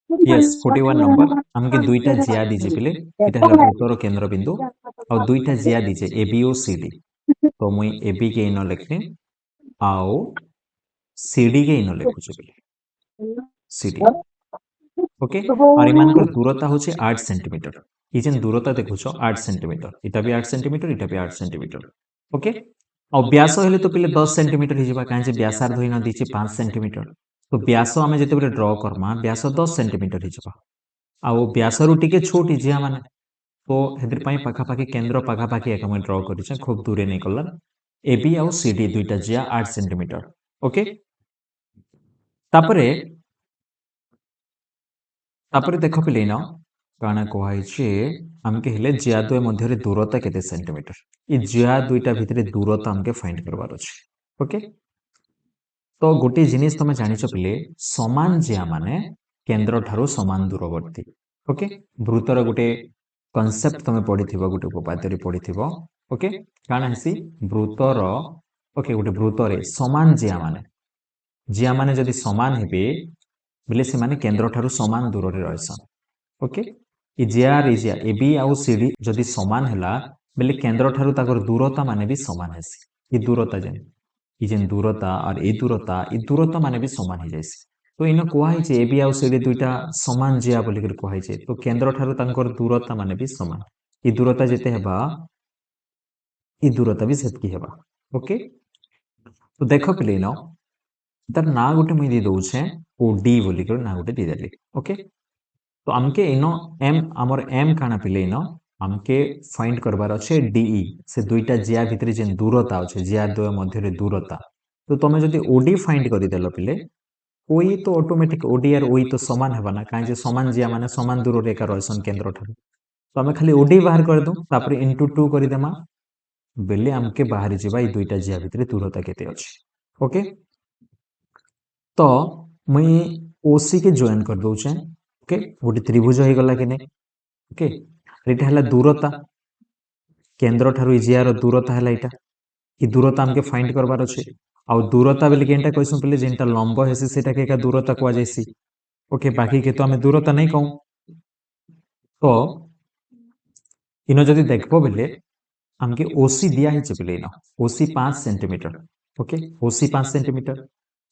Yes 41 number हमके दुईटा जिया दीजे पिले इटा हला वृत्तर केंद्र बिंदु और दुईटा जिया दीजे ए बी और सी डी तो मुई ए बी के इन लिखने आओ सी डी के इन लिखुछु पिले सी डी ओके और इमानकर दूरता होचे 8 सेंटीमीटर ई जेन दूरता देखुछो 8 सेंटीमीटर इटा भी 8 सेंटीमीटर इटा भी 8 सेंटीमीटर ओके और व्यास हेले तो पिले 10 सेंटीमीटर हिजबा काहे जे व्यासार्ध होइना दीचे 5 सेंटीमीटर तो व्यास आमे जेते बेले ड्रॉ करमा व्यास 10 सेंटीमीटर हिजबा आउ व्यासरू टिके छोटी जिया माने तो हेतिर पई पाखापाखि केंद्र पाखापाखि एक मैं ड्रॉ करिछे खूब दूरे नहीं कलर ए बी आउ सी डी दुईटा जिया 8 सेंटीमीटर ओके तापरे तापरे देखो पिले न काना कहै छे हमके हेले जिया दुय मध्य दूरता केते सेंटीमीटर ई जिया दुईटा भितरे दूरता हमके फाइंड करबार अछि ओके तो गोटे जिनिस तुम जानिछ पिले समान जिया माने केंद्र ठारू समान दूरवर्ती ओके वृत्तर गोटे कॉन्सेप्ट तुम पढ़िथिबो गोटे उपाध्याय पढ़िथिबो ओके काना हेसी वृत्तर ओके गोटे वृत्तरे समान जिया माने जदि समान हेबे बिले से माने केंद्र ठारू समान दूर रे रहसन okay E Jiya A B आउ सी डी जदि समान हैला बिले केंद्र ठारू ताकर दूरता माने भी समान हेसी ई दूरता जेन दूरता और ए दूरता माने भी समान हो जाइसी तो इन कहै छे ए बी आउ सी डी दुईटा समान जिया बोली कर कहै छे तो केंद्र ठारू तांकर दूरता माने भी समान ई दूरता जेते हेबा ई दूरता भी सेतकी हेबा ओके तो देखो पिले न तार ना गोटे मुई दे दउछे ओ डी बोली कर ना गोटे दे देली ओके तो हमके इनो एम हमर एम काना पिले इनो हमके फाइंड करबार अच्छे डीई से दुईटा जिया भितरे जेन दूरता अच्छे जिया द्वय मध्य रे दूरता तो तुम जदि ओडी फाइंड कर देलो पिले ओई तो ऑटोमेटिक ओडी और ओई तो समान हेबा ना काहे जे समान जिया माने समान दूर रेखा रहसन केंद्र ठारू तो हमें खाली ओडी बाहर कर दो तापर इनटू 2 कर देमा बेले हमके बाहर जिबा ई दुईटा जिया भितरे दूरता केते अछि ओके तो मुई ओसी के जॉइन कर दउछे ओके गोटे त्रिभुज हो गला कि नहीं ओके एटा हला दूरता केंद्र ठारू ई जिया रो दूरता हला एटा ई दूरता हमके फाइंड करबार अछि आ दूरता बेले केनटा कहसु पले जेनटा लंब हेसी सेटा के का दूरता को जायसी ओके बाकी के तो हमें दूरता नहीं कहूं तो इनो जदि देखबो बेले हमके ओसी दिया ही चले इनो ओसी 5 सेंटीमीटर ओके ओसी 5 सेंटीमीटर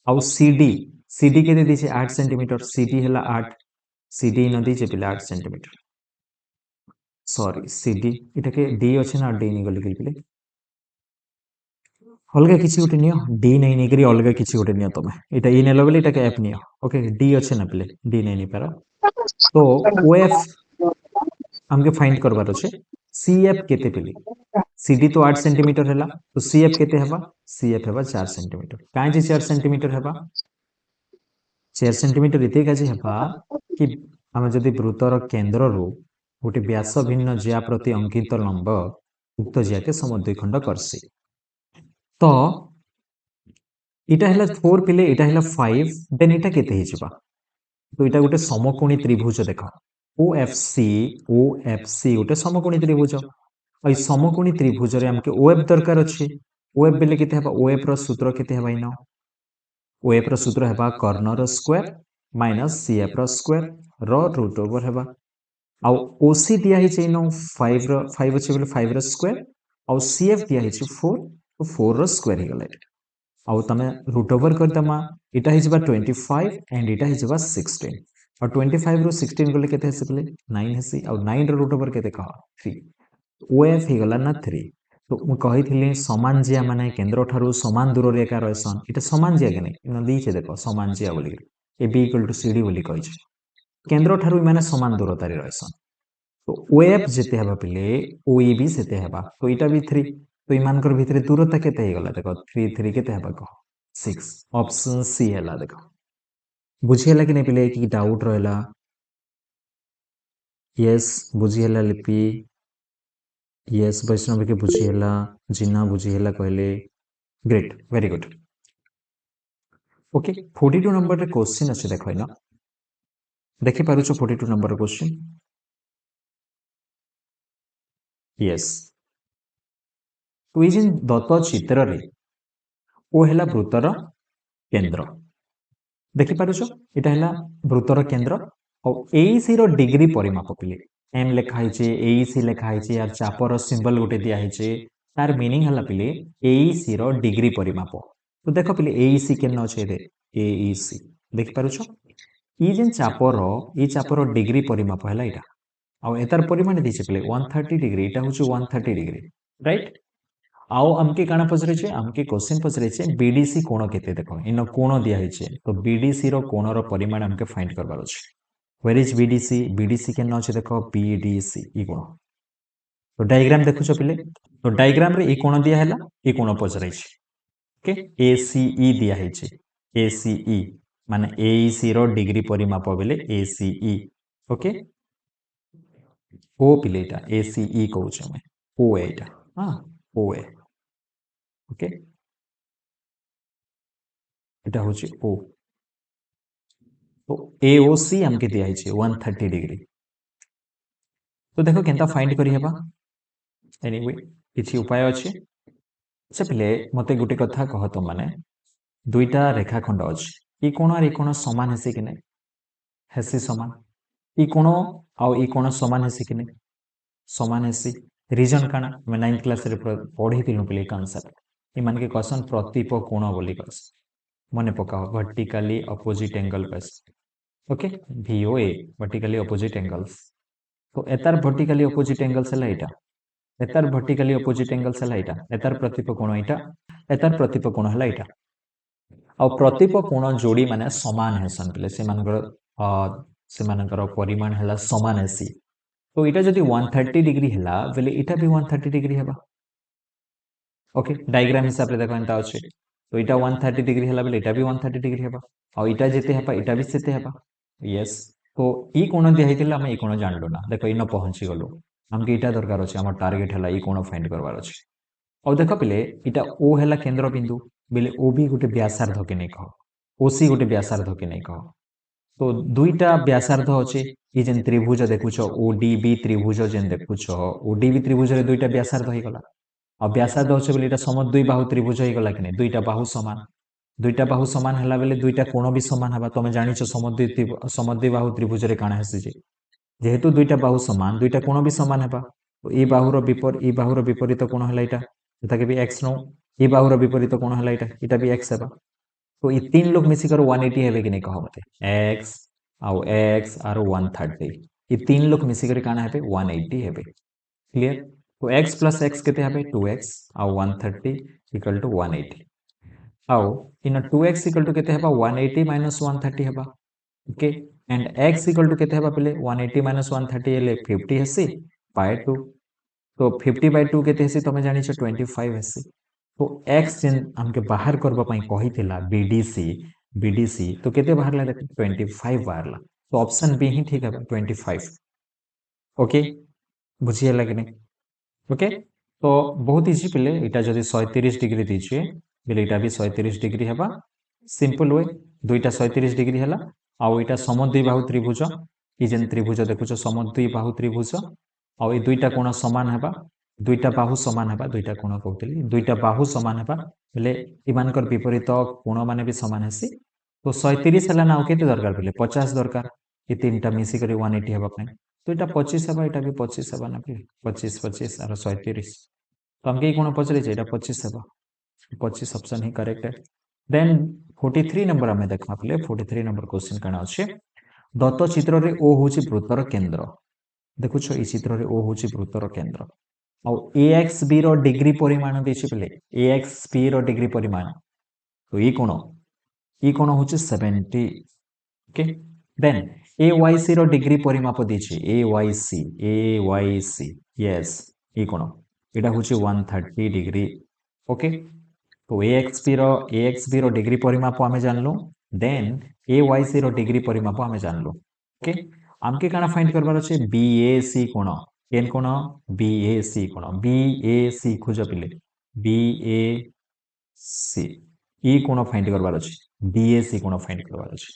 आउ सीडी सीडी के दे दीजिए 8 सेंटीमीटर सीडी हला 8 सीडी न दीजिए पिले 8 सेंटीमीटर सॉरी सीडी इटा के डी अछि ना डी निगल गेल पिले अलगा किछि गोटे नियो डी नहीं निकरी अलगा किछि गोटे नियो तमे इटा ई नेलो बेले इटा के एफ नियो ओके डी अछि ना पिले डी नहीं नि पारो तो ओएफ हमके फाइंड करबार अछि सीएफ केते पिले सीडी तो 8 सेंटीमीटर हला तो सीएफ केते हेबा सीएफ हेबा 4 सेंटीमीटर काहे जे 4 सेंटीमीटर हेबा 4 सेंटीमीटर इते काजे हेबा कि हम जदि वृत्तर केंद्र रो गोटे व्यास भिन्न जिया प्रति अंकित लंब उक्त जिया के समद्विखंड करसी तो इटा हला 4 पिले इटा हला 5 देन इटा केते हिजबा तो इटा गोटे समकोणी त्रिभुज देखो ओएफसी गोटे समकोणी त्रिभुज और समकोणी त्रिभुज रे हमके ओएफ दरकार अछि ओएफ बेले केते हेबा ओएफ रो सूत्र केते हेबा इनो ओएफ रो सूत्र हेबा कर्ण रो स्क्वायर माइनस सीएफ रो स्क्वायर रो रूट ओवर हेबा आ ओसी दिया हिचे इनो 5 रो 5 अछि बेले 5 रो स्क्वायर और सीएफ दिया हिचे 4 तो 4 रो स्क्वायर हे गला आउ तमे रूट ओवर कर दमा इटा हिजबा 25 एंड इटा हिजबा 16 और 25 रो 16 गले केते हेसे पले 9 हेसी और 9 रो रूट ओवर केते कह 3 ओएफ हे गला ना 3 तो मु कहि थिले समान जिया माने केंद्र ठारू समान दूर रेखा रहसन इटा समान जिया के नै इन दी छे देखो समान जिया बोली A B equal to CD बोली कहि छे केंद्र ठारू माने समान दूरता रे रहसन तो ओएफ जेते हेबा पिले ओई भी सेते हेबा तो इटा भी 3 तो इमानकर भितरे दूरता केते हे गला देखो 3 3 केते हेबा कह 6 ऑप्शन सी हैला देखो बुझियला कि नहीं पिले कि डाउट रहला यस बुझियला लिपि यस वैष्णव के बुझियला जिन्ना बुझियला कहले great very good okay 42 number रे क्वेश्चन अछि देखो ना देखि पारुछो 42 नंबर क्वेश्चन यस तो ये जिन दत्त चित्र रे ओ हैला वृत्तर केंद्र देखि पारुछो इटा हैला वृत्तर केंद्र और एईसी रो डिग्री परिमाप पिले एम लिखाई छे एईसी लिखाई छे यार चापर सिंबल गोटे दिया है तार मीनिंग हला पिले एईसी रो डिग्री परिमाप तो देखो पिले एईसी केन अछि दे एईसी देख पारुछो ई जेन चापर डिग्री परिमाप हला इटा आ एतार परिमाण दिछे पिले 130 डिग्री इटा होछु 130 डिग्री राइट आओ आमके काना पचरे छे आमके क्वेश्चन पचरे छे बीडीसी कोण केते देखो इन कोण दिया है तो बीडीसी रो कोण रो परिमाण हमके फाइंड करबार अछि वेयर इज बीडीसी बीडीसी केन अछि देखो बीडीसी ई कोण तो डायग्राम देखुछो पिले तो डायग्राम रे ई कोण दिया हैला ई कोण पचरे छे ओके एसीई दिया है छे एसीई माने एईसी रो डिग्री परिमाप बेले एसीई ओके ओ पिले एटा एसीई कहू छे मैं ओ एटा हां ओ ए ओके এটা হচ্ছে ও तो एओसी हमके दिया है 130 डिग्री तो देखो केनता फाइंड करी हेबा एनीवे किछि उपाय अछि अच्छा पिले मते गुटे कथा कह तो माने दुईटा रेखाखंड अछि ई कोण और ई कोण समान हेसी कि नै हेसी समान ई कोण आ ई कोण समान हेसी कि नै समान हेसी रीजन काना मैं 9th क्लास रे पढ़ी दिनु पिले कांसेप्ट ई मान के क्वेश्चन प्रतीप कोण बोली कस मने पकाओ वर्टिकली अपोजिट एंगल कस okay VOA vertically opposite angles तो एतार वर्टिकली अपोजिट एंगल्स है एटा एतार वर्टिकली अपोजिट एंगल्स है एटा एतार प्रतीप कोण एटा एतार प्रतीप कोण है एटा आ प्रतीप कोण जोड़ी माने समान हेसन पिले से मानकर परिमाण है समान हेसी तो इटा जदि 130 डिग्री है बेले इटा भी 130 डिग्री हेबा ओके डायग्राम हिसाब रे देखो एंता अछि तो इटा 130 डिग्री है बेले इटा भी 130 डिग्री हेबा और इटा जेते हेबा इटा भी सेते हेबा यस तो ई कोण दिया हेतिला हम ई कोण जानलो ना देखो इन पहुंची गलो हमके इटा दरकार अछि हमर टारगेट हला ई कोण फाइंड करबार अछि और देखो पिले इटा ओ हला केंद्र बिंदु बेले ओ भी गोटे व्यासार्ध के नै कहो ओसी गोटे व्यासार्ध के नै कहो तो दुईटा व्यासार्ध अछि ई जेन त्रिभुज देखुछो ओडीबी त्रिभुज जेन देखुछो ओडीबी त्रिभुज रे दुईटा व्यासार्ध होई गला आ व्यासार्ध अछि बेले इटा समद्वि बाहु त्रिभुज होई गला कि नै दुईटा बाहु समान हला बेले दुईटा कोण भी समान हबा तमे जानिछो समद्वि बाहु त्रिभुज रे काना हेसी जेहेतु दुईटा बाहु समान दुईटा कोण भी समान हेबा तो ई बाहुर विपरीत कोण हला इटा एटा के भी x नो ई बाहुर विपरीत कोण हला इटा भी x हेबा तो ई तीन लोग मिसी कर 180 हेबे कि नै कहो मते x आर 130 ई तीन लोग मिसी कर काना हेबे 180 हेबे क्लियर तो x प्लस x केते हेबे 2x आ 130 इक्वल टू 180 आओ इन 2x इक्वल टू केते हेबा 180 माइनस 130 हेबा okay and x equal to केते हेबा पहले 180 माइनस 130 हेले 50 हेसी बाय 2 तो 50 बाय 2 केते हेसी तमे जानि छ 25 हेसी तो x जेन हमके बाहर करबा पई कहिथिला बीडीसी तो केते बाहर ला देखो 25 बाहर ला तो ऑप्शन बी ही ठीक है 25 ओके बुझिए लगने ओके तो बहुत इजी पिले इटा जदि 130 डिग्री दीजिए बेले इटा भी 130 डिग्री हेबा सिंपल वे दुईटा 130 डिग्री हला आउ इटा समद्वि बाहु त्रिभुज ई जेन त्रिभुज देखुछ समद्वि बाहु त्रिभुज आउ ई दुईटा कोण समान हेबा दुईटा बाहु समान हेबा दुईटा कोण कहउतली दुईटा बाहु समान हेबा बेले इमानकर विपरीत कोण माने भी समान हेसी तो 130 हला ना केते दरकार बेले 50 दरकार ई तीनटा मिसी करी 180 हेबा पई तो इटा 25 हेबा इटा भी 25 हेबा ना बेले 25 25 और 130 तो हमके कोण पचरे छै इटा 25 हेबा 25 ऑप्शन ही करेक्ट है देन 43 नंबर हमें देखा पले 43 नंबर क्वेश्चन कना अछि दत्त चित्र रे ओ होछि वृत्तर केंद्र देखुछो ई चित्र रे ओ होछि वृत्तर केंद्र और AXB रो डिग्री परिमाण देछि पले AXB रो डिग्री परिमाण तो ई कोण होछि 70 ओके देन AYC रो डिग्री परिमाप देछि AYC यस ई कोण एटा होछि 130 डिग्री ओके तो AXB रो डिग्री परिमाप हमें जानलो देन AYC रो डिग्री परिमाप हमें जानलो ओके हमके काना फाइंड करबार अछि BAC कोण केन कोण BAC कोण BAC खोज पिले BAC ई कोण फाइंड करबार अछि BAC कोण फाइंड करबार अछि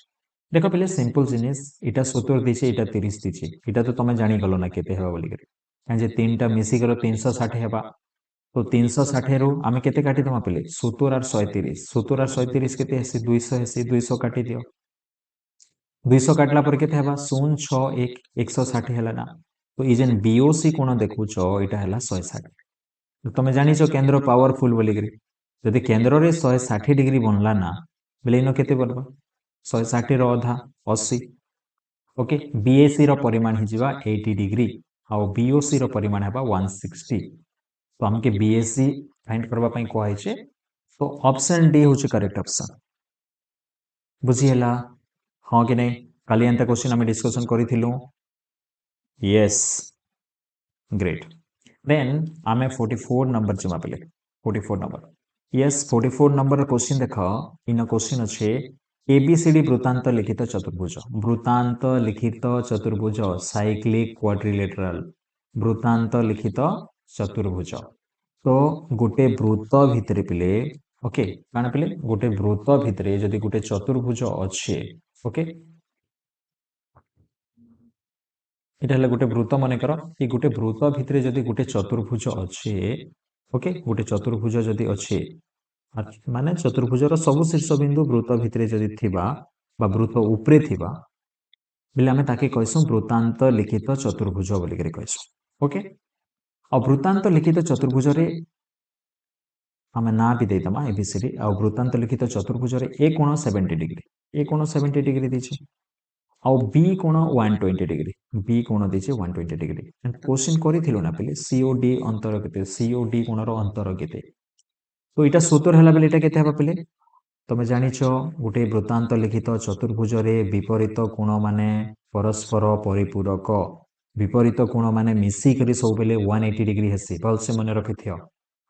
देखो पिले सिंपल जिनिस इटा 70 दिछे इटा 30 दिछे इटा तो तमे जानि गलो ना केते हेबा बोली करे काजे तीनटा मिसी करो 360 हेबा तो 360 रु आमे केते काटी दमा पले 70 और 130 70 और 130 केते हेसी 200 हेसी 200 काटी दियो 200 काटला पर केते हेबा 0 6 1 160 हैला ना तो ई जेन बीओसी कोण देखुछ एटा हैला 160 तुम जानिछ केंद्र पावरफुल बोली करी जदि केंद्र रे 160 डिग्री बनला ना बेले इनो केते बनबा 160 रो आधा 80 ओके बीएसी रो परिमाण हि जिवा 80 डिग्री आ बीओसी रो परिमाण हेबा 160 तो हमके बीएससी फाइंड करबा पई को आइछे तो ऑप्शन डी होचे करेक्ट ऑप्शन बुझी हला हां कि नहीं काली एंता क्वेश्चन हमें डिस्कशन करिथिलु यस ग्रेट देन आमे 44 नंबर जमा पेले 44 नंबर यस 44 नंबर क्वेश्चन देख इन क्वेश्चन अच्छे एबीसीडी वृत्तांत लिखित चतुर्भुज वृत्तांत लिखित चतुर्भुज साइक्लिक क्वाड्रिलेटरल वृत्तांत लिखित चतुर्भुज तो गोटे वृत्त भितर पिले ओके काना पिले गोटे वृत्त भितर जदि गोटे चतुर्भुज अच्छे ओके এটা হলে গোটে বৃত্ত মনে কর এই গোটে বৃত্ত ভিতরে যদি গোটে চতুর্ভুজ আছে ওকে গোটে চতুর্ভুজ যদি আছে মানে চতুর্ভুজর সবু শীর্ষবিন্দু বৃত্ত ভিতরে যদি থিবা বা বৃত্ত উপরে থিবা বেলে আমি তাকে কইসু বৃত্তান্ত লিখিত চতুর্ভুজ বলি করে কইসু ওকে আর বৃত্তান্ত লিখিত চতুর্ভুজরে আমি না भी देदमा एबीसीडी आ वृत्तांत लिखित चतुर्भुजरे ए कोण 70 डिग्री ए कोण 70 डिग्री दिछि आ बी कोण 120 डिग्री बी कोण दिछि 120 डिग्री एंड क्वेश्चन करिथिलो ना पहिले सीओडी अंतर केते सीओडी कोणर अंतर केते तो इटा सूत्र हला बेले इटा केते हबा पहिले तमे जानिछ गोटे वृत्तांत लिखित चतुर्भुजरे विपरीत कोण माने परस्पर परिपूरक विपरीत कोण माने मिसी करी सब बेले 180 डिग्री हेसी भलसे मन रखिथियो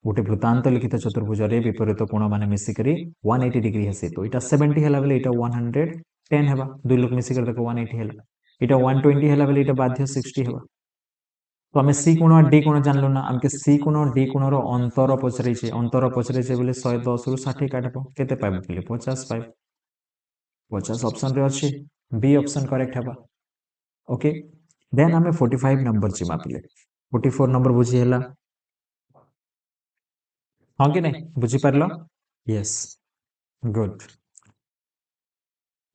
गोटे वृत्तांत लिखित चतुर्भुजरे विपरीत कोण माने मिसी करी 180 डिग्री हेसी तो इटा 70 हला बेले इटा 110 हेबा दुई लोक मिसी कर देखो 180 हला इटा 120 हला बेले इटा बाध्य 60 हेबा तो आम सी कोण डी कोण जानलु ना आमके सी कोण डी कोणर अंतर पचरे बोले 110 रु 60 काटबो केते पाइबो बोले 50 पाइब 50 ऑप्शन रे अछि बी ऑप्शन करेक्ट हेबा ओके देन आमे 45 नंबर ची मापिले 44 नंबर बुझी हला हां कि नहीं बुझी पारलो यस गुड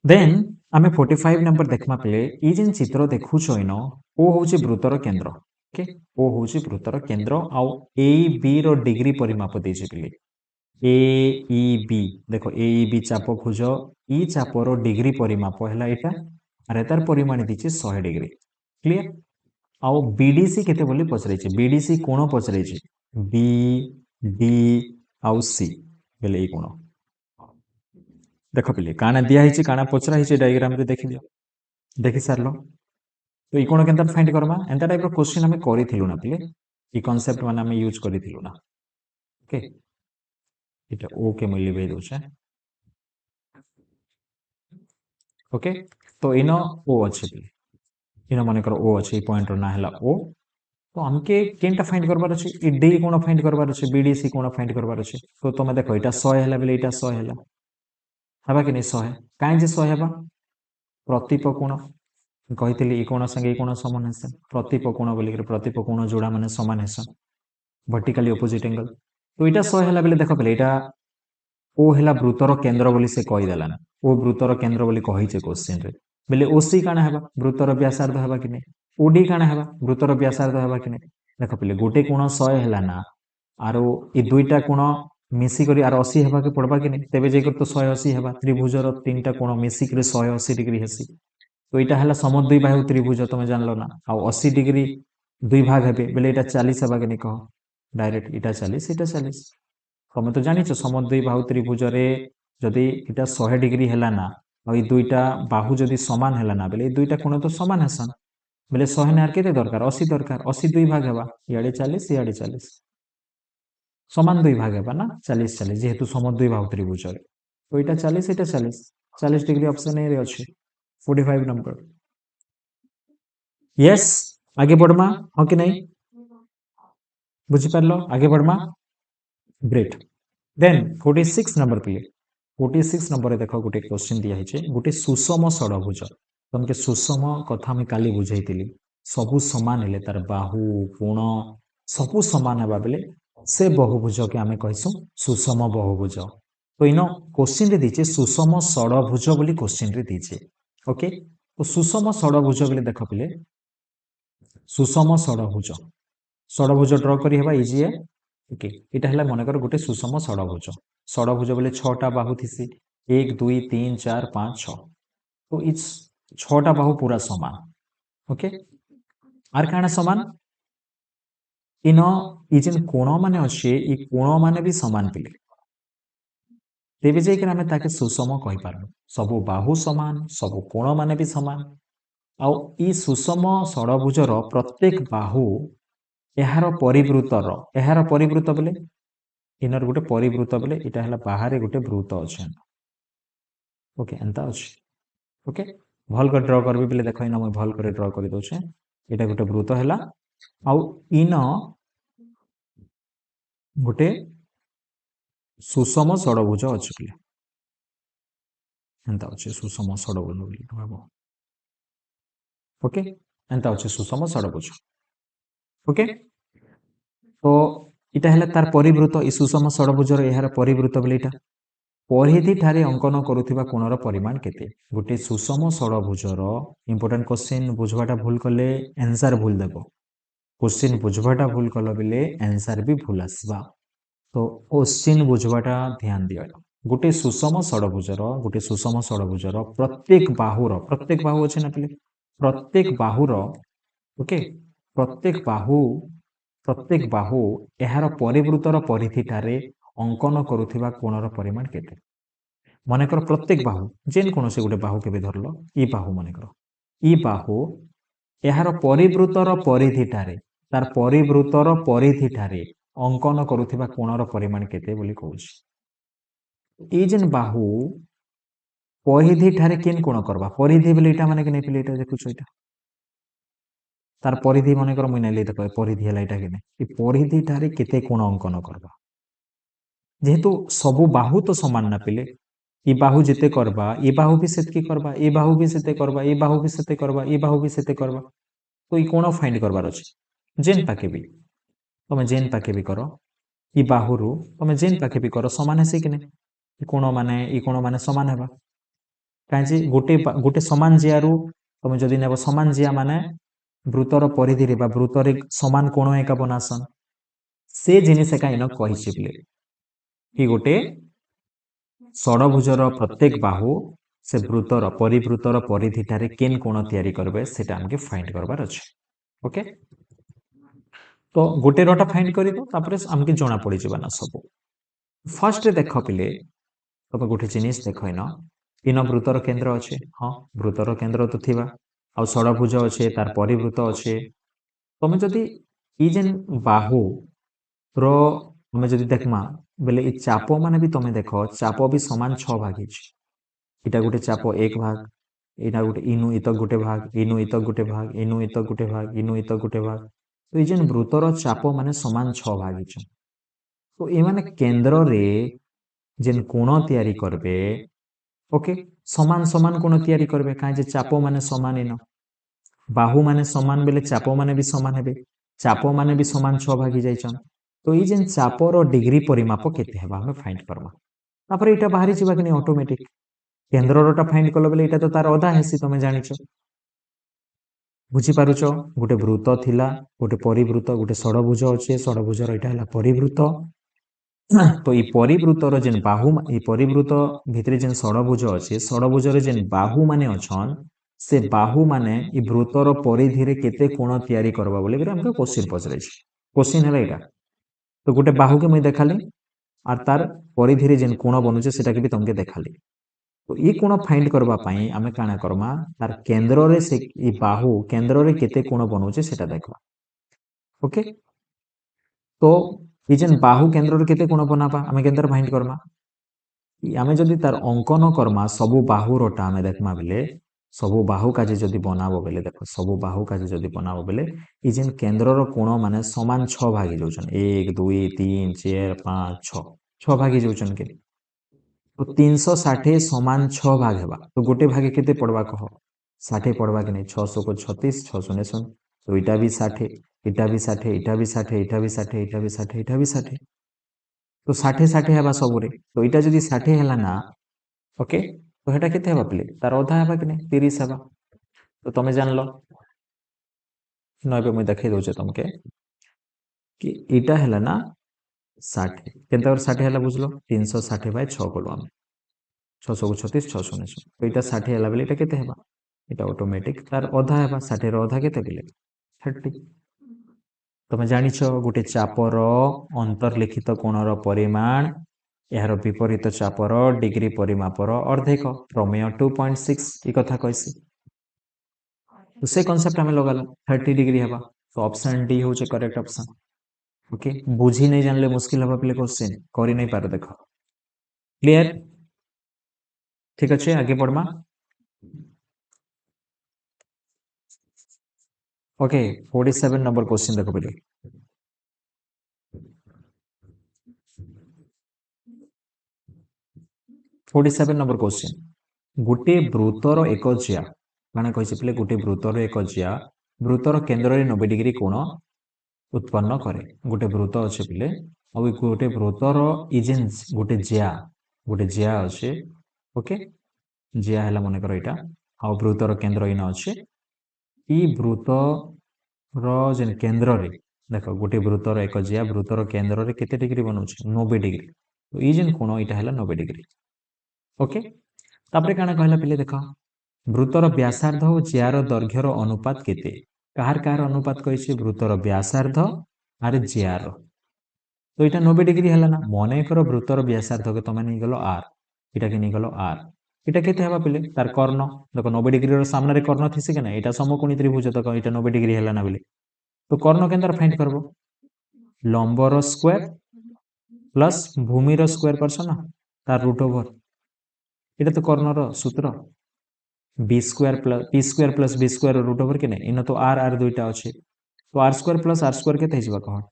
देन आमे 45 नंबर देखमा पे ई जेन चित्र देखुछ इनो ओ होची वृत्तर केंद्र ओके ओ होची वृत्तर केंद्र आउ ए बी रो डिग्री परिमाप देछि पिले ए ई बी देखो ए ई बी चाप खोज ई चाप रो डिग्री परिमाप हैला एटा अरे तार परिमाण दिछि 100 डिग्री क्लियर आउ बीडीसी केते बोली पचरै छै बीडीसी कोण पचरै छै बी डी आउ सी बेले ई कोण देख पिले काना दिया हिची काना पचरा हिची डायग्राम रे देखि दियो देखि सारलो तो ई कोण केनता फाइंड करबा एंता टाइप रो क्वेश्चन हमें करिथिलु ना पिले ई कांसेप्ट माने हमें यूज करिथिलु ना ओके इटा ओ के मूल्य बे दोछे ओके तो इनो ओ अछि पिले इनो माने करो ओ अछि पॉइंट रो ना हला ओ तो हमके केनटा फाइंड करबार अछि ई डी कोण फाइंड करबार अछि बीडीसी कोण फाइंड करबार अछि तो तमे देखो इटा 100 हला बेले इटा 100 हला हबा कि नहीं 100 काई जे 100 हबा प्रतिप कोण कहिथिली ई कोण संगे ई कोण समान हेसन प्रतिप कोण बोली प्रतिप कोण जोड़ा माने समान हेसन वर्टिकली ऑपोजिट एंगल तो इटा 100 हला बेले देखो पहिले इटा ओ हला वृत्तर केंद्र बोली से कहि देला ना ओ वृत्तर केंद्र बोली कहि छे क्वेश्चन रे बेले ओसी काना हेबा वृत्तर व्यासार्ध हेबा कि नहीं ओडी काना हेबा वृत्तर व्यासार्ध हेबा कि नहीं देखो पहिले गोटे कोण 100 हला ना आरो ई दुईटा कोण मिसी करी आर 80 हेबा के पड़बा कि नहीं तेबे जे कर तो 180 हेबा त्रिभुजर तीनटा कोण मिसी करी 180 डिग्री हेसी तो इटा हला समद्वि बाहु त्रिभुज तमे जानलो ना आ 80 डिग्री दुई भाग हेबे बेले इटा 40 हेबा के नहीं कहो डायरेक्ट इटा 40 इटा 40 तमे तो जानिछ समद्वि बाहु त्रिभुज रे जदि इटा 100 डिग्री हला ना आ ई दुईटा बाहु जदि समान हला ना बेले ई दुईटा कोण तो समान हेसन बेले 100 ने आर केते दरकार 80 दरकार 80 दुई भाग हेबा इयाडे 40 इयाडे 40 समान दुई भाग हेबा ना 40 40 जेहेतु समद्वि बाहु त्रिभुज रे तो इटा 40 इटा 40 40 डिग्री ऑप्शन ए रे अछि 45 नंबर यस आगे बढ़मा हां कि नहीं बुझी पारलो आगे बढ़मा ग्रेट देन 46 नंबर पे 46 नंबर रे देखो गोटे क्वेश्चन दिया हिचे गोटे सुषम षडभुज तमके सुषम कथा हम काली बुझाइतिली सबु समान हेले तार बाहु कोण सबु समान हेबा बेले से बहुभुज के आमे कहिसु सुषम बहुभुज तो इनो क्वेश्चन रे दिचे सुषम षडभुज बोली क्वेश्चन रे दिचे ओके तो सुषम षडभुज बोले देख पिले सुषम षडभुज षडभुज ड्र करी हेबा इजी है ओके इटा हला मनकर गोटे सुषम षडभुज षडभुज बोले 6टा बाहु थिसी 1 2 3 4 5 6 तो इ 6टा बाहु पूरा समान ओके आर काना समान इन इ जेन कोण माने अच्छे इ कोण माने भी समान पिले तेबे जाइकर आमे ताके सुषम कहि पारबो सबु बाहु समान सबु कोण माने भी समान आउ इ सुषम षडभुजर प्रत्येक बाहु एहार परिवृत बोले इनर गोटे परिवृत बोले इटा हला बाहर गोटे वृत्त अछि ओके एंता अछि ओके भल कर ड्रा करबे बोले देखो इन मैं भल कर ड्रा कर दोछे इटा गोटे वृत्त हला आउ इन गोटे सुषम षडभुज अछि बोले एंता अछि सुषम षडभुज बोले कहबो ओके एंता अछि सुषम षडभुज ओके तो इटा हला तार परिवृत्त इ सुषम षडभुजर एहार परिवृत्त बोले इटा परिधि ठारे अंकन करुथिबा कोणर परिमाण केते गोटे सुषम षडभुजर इंपोर्टेंट क्वेश्चन बुझवाटा भूल कले आंसर भूल देबो क्वेश्चन बुझवाटा भूल कल बेले आंसर भी भूल आसबा तो क्वेश्चन बुझवाटा ध्यान दियो गोटे सुषम षडभुजर प्रत्येक बाहु अछि ना पिले ओके प्रत्येक बाहु एहार परिवृत्तर परिधि ठारे अंकन करुथिबा कोणर परिमाण केते मनकर प्रत्येक बाहु जेन कोनोसे गोटे बाहु केबे धरलो इ बाहु मनकर इ बाहु एहार परिवृत्तर परिधि ठारे तार परिवृत्तर परिधि ठारे अंकन करुथिबा कोणर परिमाण केते बोली कहूछि इ जेन बाहु परिधि ठारे केन कोण करबा परिधि बोले इटा माने के नै पिले इटा देखुछ इटा तार परिधि मनकर मुई नै देखो परिधि हला इटा के नै इ परिधि ठारे केते कोण अंकन करबा जेहेतु सबु बाहु तो समान ना पिले इ बाहु जेते करबा इ बाहु भी सेतकी करबा इ बाहु भी सेते करबा इ बाहु भी सेते करबा इ बाहु भी सेते करबा तो इ कोण फाइंड करबार अछि जेन पाके भी तमे जेन पाके भी करो इ बाहुरु तमे जेन पाके भी करो समान हेसे कि नै इ कोण माने समान हेबा काजे गोटे समान जियारु तमे जदि नेबो समान जिया माने वृत्तर परिधि रे बा वृत्तर समान कोण एका बनासन से जिनिस एका इन कहिछि बिले कि गोटे षडभुजर प्रत्येक बाहु से वृत्तर परिवृत्तर परिधि ठारे केन कोण तयारी करबे सेटा हमके फाइंड करबार अछि ओके तो गोटे रटा फाइंड करि दो तापरे हमके जणा पड़ी जिबा ना सब फर्स्ट देख पिले तब गोटे जिनिस देख इन वृत्तर केंद्र अच्छे हाँ वृत्तर केंद्र तो थिबा आ षडभुज अच्छे तार परिवृत्त अच्छे तमे जदि इ जेन बाहु रो तमे जदि देखमा बेले इ चाप माने भी तमे देखो चाप भी समान 6 भाग हिच इटा गोटे चाप 1 भाग इना गोटे इनु इतक गोटे भाग इनु इतक गोटे भाग इनु इतक गोटे भाग इनु इतक गोटे भाग तो इ जेन वृत्तर चाप माने समान 6 भाग हिच तो ए माने केंद्र रे जेन कोण तयारी करबे ओके समान समान कोण तयारी करबे काहे जे चाप माने समान इन बाहु माने समान बेले चाप माने भी समान हेबे चाप माने भी समान 6 भागी जाइछन तो इ जेन चापर डिग्री परिमाप केते हेबा हम फाइंड करबा तापर इटा बाहरी छिबा कि नै ऑटोमेटिक केंद्ररटा फाइंड कलो बेले इटा तो तार आधा हेसी तमे जानिछो बुझी पारुछो गोटे वृत्त थिला गोटे परिवृत्त गोटे षडभुज अछि षडभुजर इटा हला परिवृत्त तो इ परिवृत्तर जेन बाहु इ परिवृत्त भितरे जेन षडभुज अछि षडभुजर जेन बाहु माने अछन से बाहु माने इ वृत्तर परिधि रे केते कोण तयारी करबा बोले कि हमके क्वेश्चन पचरै छी क्वेश्चन हला इटा तो गोटे बाहु के मैं देखाली आर तार परिधि रे जेन कोण बनुचे सेटा के भी तमके देखाली तो इ कोण फाइंड करबा पई आमे काना करमा तार केंद्र रे से इ बाहु केंद्र रे केते कोण बनुचे सेटा देखबा ओके तो इ जेन बाहु केंद्र रे केते कोण बनाबा आमे केंद्र फाइंड करमा आमे जदि तार अंकन करमा सबु बाहु रोटा आमे देखमा बेले सबु बाहु काजे जदि बनाबो बेले देखो सबु बाहु काजे जदि बनाबो बेले इ जेन केंद्र रो कोण माने समान 6 भागी जोचन 1 2 3 4 5 6 6 भागी जोचन के तो 360 समान 6 भाग हेबा तो गोटे भागे केते पड़बा कहो 60 पड़बा कि नै 600 को 36 600 ने सुन तो इटा भी 60 इटा भी 60 इटा भी 60 इटा भी 60 इटा भी 60 इटा भी 60 तो 60 60 हेबा सबरे तो इटा जदि 60 हेला ना ओके तो हेटा केते हेबा पिले तार अधा हेबा कि नहीं 30 हेबा तो तुम जान लो मुझे देखई दौचे तुमके कि इटा है ना 60 केनता 60 है बुझलो 360 बाय 6 कलु आम 600 को 36 619 तो इटा 60 है बेले इटा केते हेबा इटा ऑटोमेटिक तार अधा हेबा 60 रो अधा केते बेले 30 तुम जानिछ गोटे चापर अंतर्लिखित कोणर परिमाण यार विपरीत चापर डिग्री परिमापर अर्धेक प्रमेय 2.6 ये कथा कैसी तो से कॉन्सेप्ट आम लगाला 30 डिग्री हेबा तो ऑप्शन डी होचे करेक्ट ऑप्शन ओके बुझी नहीं जानले मुश्किल हवा पे क्वेश्चन करी नहीं पार देख क्लियर ठीक अच्छे आगे बढ़मा ओके 47 नंबर क्वेश्चन देखो पहले 47 नंबर क्वेश्चन गोटे वृत्तर एक जिया माने कहिसे पले गोटे वृत्तर एक जिया वृत्तर केंद्र रे 90 डिग्री कोण उत्पन्न करे गोटे वृत्त अच्छे पले और गोटे वृत्तर इजेंस गोटे जिया अच्छे ओके जिया है मन कर यहाँ आ वृत्तर केन्द्र इन अच्छे वृत्तर केन्द्र रे देख गोटे वृत्तर एक जिया वृत्तर केन्द्र रे केते डिग्री बनाऊे 90 डिग्री तो ये जेन कोण यहाँ है 90 डिग्री ओके तापरे काना कहला पिले देख वृत्तर व्यासार्ध और जियार दैर्घ्यर अनुपात केते कार कार अनुपात कही वृत्तर व्यासार्ध आर जियार तो यहाँ 90 डिग्री है ना मन कर वृत्तर व्यासार्ध के तुम नहीं गल आर इटा के नहीं गल आर इटा केते हेबा पिले तार कर्ण देख 90 डिग्री रो सामने कर्ण थिसे कि ना इटा समकोणी त्रिभुज तक इटा 90 डिग्री है ना बोले तो कर्ण केंद्र फाइंड करबो लंबर स्क्वायर प्लस भूमिर स्क्वायर करछ ना तार रूट ओवर इटा तो कर्णर सूत्र B square plus B square root over K नहीं इन तो आर आर दुईटा अच्छे तो आर स्क्वायर के कह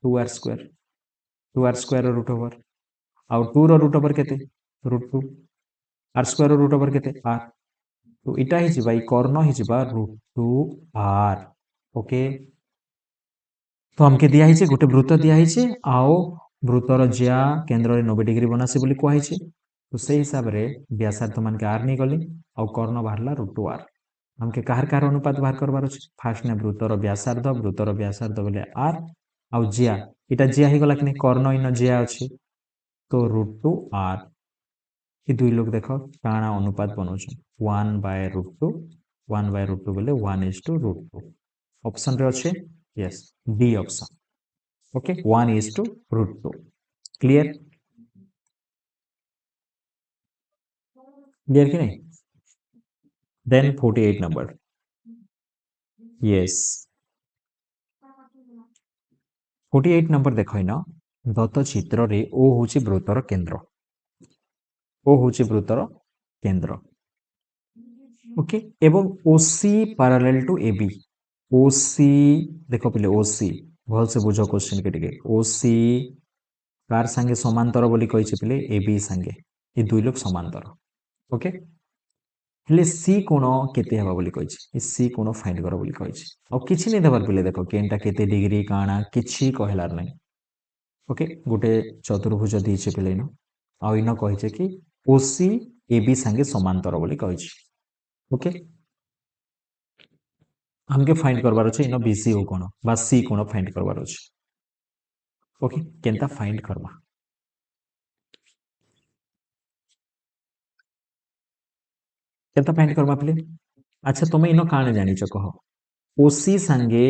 2 आर स्क्वायर रूट ओवर आउ 2 root over K root 2 R square root over K R तो इटा ही जिबा कर्ण ही जिबा रूट 2 आर ओके तो हमके दिया ही गोटे वृत्त दिया ही आओ वृत्तर जिया केन्द्र रे 90 डिग्री बनासी बोली कहै छै तो से हिसाब रे व्यासार्ध मान के आर नहीं गले आउ कर्ण बाहरला रूट 2 आर हमके कार कार अनुपात बाहर करबार अछि फास्ट ने वृत्तर व्यासार्ध बोले आर आउ जिया इटा जिया ही गला कि नहीं कर्ण इन जिया अछि तो रूट 2 आर ये दुई लोग देख काଣା अनुपात बनाऊँ 1/√2 बोले 1:√2 ऑप्शन रे अच्छे yes D option okay 1:√2 clear clear कि नहीं देन 48 नंबर यस 48 नंबर देख न दत्त चित्र रे ओ होची वृत्तर केंद्र ओ होची वृत्तर केंद्र ओके एवं ओसी पैरेलल टू एबी ओसी देख पिले ओसी भल से बुझ क्वेश्चन के टिके ओसी कार संगे समांतर बोली कहि पिले एबी संगे ये दुई लोग समांतर ओके हेले सी कोण केते हेबा बोली कहि सी कोण फाइंड कर बोली कहि और किछि नै देबार पिले देखो केनटा केते डिग्री काना किछि कहलार नै ओके गोटे चतुर्भुज दीचे पिले न आ इन कहि कि ओसी एबी संगे समांतर बोली कहि ओके हमके फाइंड करबार अछि इन बीसी ओ कोण बा सी कोण फाइंड करबार अछि ओके केनता फाइंड करबा केनता फाइंड करबा पिले अच्छा तुम इन काने जानिछ कह ओसी संगे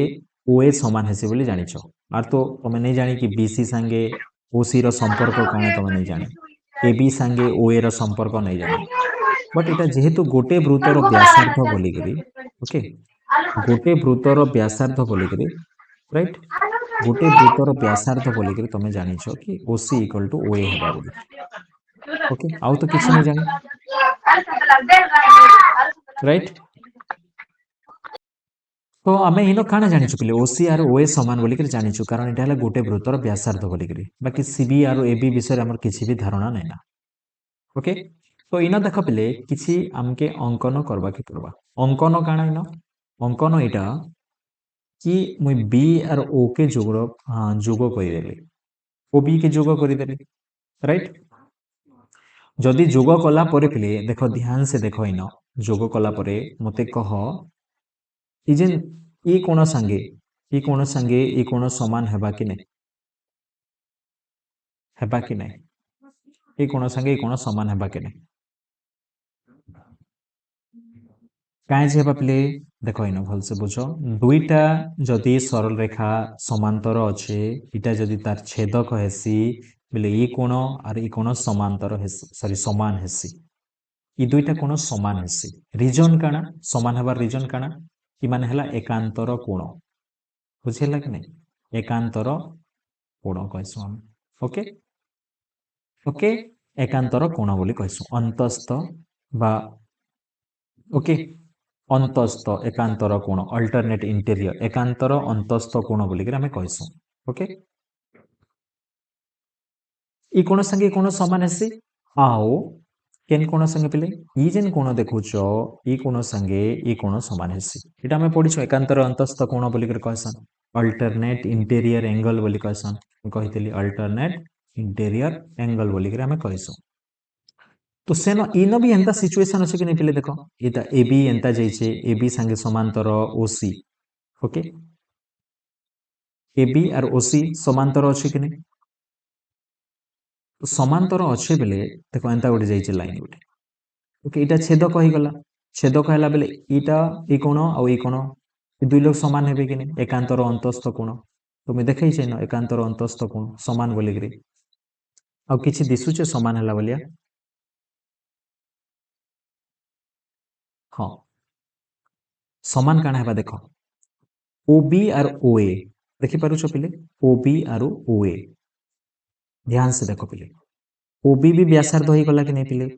ओए समान हेसे बोली जानिछ आर तो तुम नहीं जानी कि बीसी संगे ओसी रो संपर्क काने तुम नहीं जानी एबी संगे ओए रो संपर्क नहीं जानी बट इटा जेहेतु गोटे वृत्तर व्यासार्ध बोली करी ओके गोटे वृत्तर व्यासार्ध बोली करी राइट गोटे वृत्तर व्यासार्ध बोली करी तुम जानिछ कि ओसी इक्वल टू ओए हेबा बोली ओके आउ तो किछि नहीं जानी राइट तो आम इन काण जानिछु पिले ओसी आर ओए समान बोली करी जानिछु कारण इटा हला गोटे वृत्तर व्यासार्ध बोली करी बाकी सीबी आर एबी विषय हमर किछि भी धारणा नै ना ओके तो इन देख पिले किछि आमके अंकन करबा के पड़बा अंकन काण इन अंकन इटा कि मुई बी आर ओ के जोग करिदेली ओ बी के जोग करिदेली राइट जदि जोग कला परे पिले देख ध्यान से देख इन जोग कला परे मते कह ई जेन ई कोण संगे ई कोण संगे ई कोण समान हेबा कि नहीं हेबा कि नहीं ई कोण संगे ई कोण समान हेबा कि नहीं काहे जे हेबा पिले देख इन भल से बुझ दुईटा जदि सरल रेखा समांतर अच्छे इटा जदि तार छेदक हेसी बोले ई कोण और ई कोण समांतर हेसी सॉरी समान हेसी ई दुईटा कोण समान हेसी रिजन काना समान हेबार रिजन काना ई माने हला एकांतर कोण बुझिला कि नहीं एकांतर कोण कहसु हम ओके ओके एकांतर कोण बोली कहसु अंतस्थ बा ओके अंतस्थ एकांतर कोण अल्टरनेट इंटेरियर एकांतर अंतस्थ कोण बोली आम कहसु ओके ई कोण संगे कोण समान हेसी आओ केन कोण संगे पिले ई जेन कोण देखुच ई कोण संगे ई कोण समान हेसी एटा हमें पढ़िछु एकांतर अंतस्थ कोण बोली कहसन अल्टरनेट इंटेरियर एंगल बोली कहसन कहितली अल्टरनेट इंटेरियर एंगल बोली आम कहसु तो सेन इन भी एंता सिचुएशन अच्छे कि नहीं पिले देख इता ए बी एंता जाइए ए बी संगे समांतर ओसी ओके ए बी और ओसी समांतर अच्छे कि नहीं तो समांतर अच्छे बेले देख एंता गोटे जाइए लाइन गोटे ओके इटा छेदक हो गला छेदक है बेले इटा ई कोण आ ई कोण दुई लोग समान हेबे कि नहीं एकांतर अंतस्थ कोण तो मैं देखई न एकांतर अंतस्थ कोण समान बोलिक आ किछि दिसुचे समान हला बोलिया हाँ समान काना हेबा देख ओबी और ओए देखि पारुछ पिले ओबी और ओए ध्यान से देख पिले ओबी भी व्यासार्ध हो गला कि नहीं पिले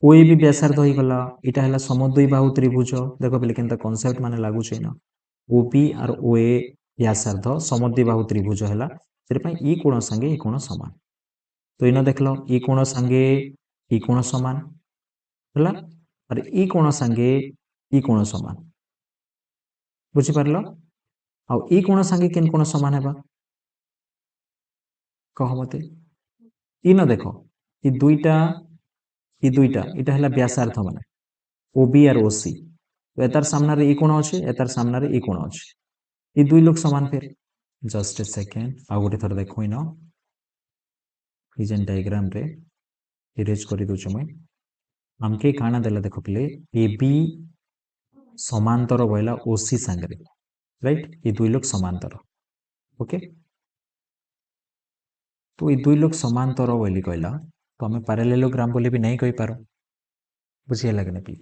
ओए भी व्यासार्ध हो गला इटा हला समद्वि बाहु त्रिभुज देख पिले केनता कांसेप्ट माने लागू छै ना ओबी और ओए व्यासार्ध समद्वि बाहु त्रिभुज हला सेरे पई ई कोण संगे ई कोण समान तो इन देखलो ई कोण संगे ई कोण समान हला और ई कोण संगे ई कोण समान बुझी पारलो आ ई कोण संगे केन कोण समान हेबा कह मते इन देख ई दुईटा इटा हला व्यासार्ध माने ओबी और ओसी तो एतार सामना रे ई कोण अछि एतार सामना रे ई कोण अछि ई दुई लोग समान फिर जस्ट ए सेकेंड आ गोटे थर देखो इन ई जेन डायग्राम रे इरेज करि दोछ मैं हमके काना देला देखो पिले ए बी समांतर बइला ओसी संगे राइट ये दुई लोग समांतर ओके तो ये दुई लोग समांतर बोली कहला तो हमें पैरेललोग्राम बोली भी नहीं कहि पारो बुझिए लगे नहीं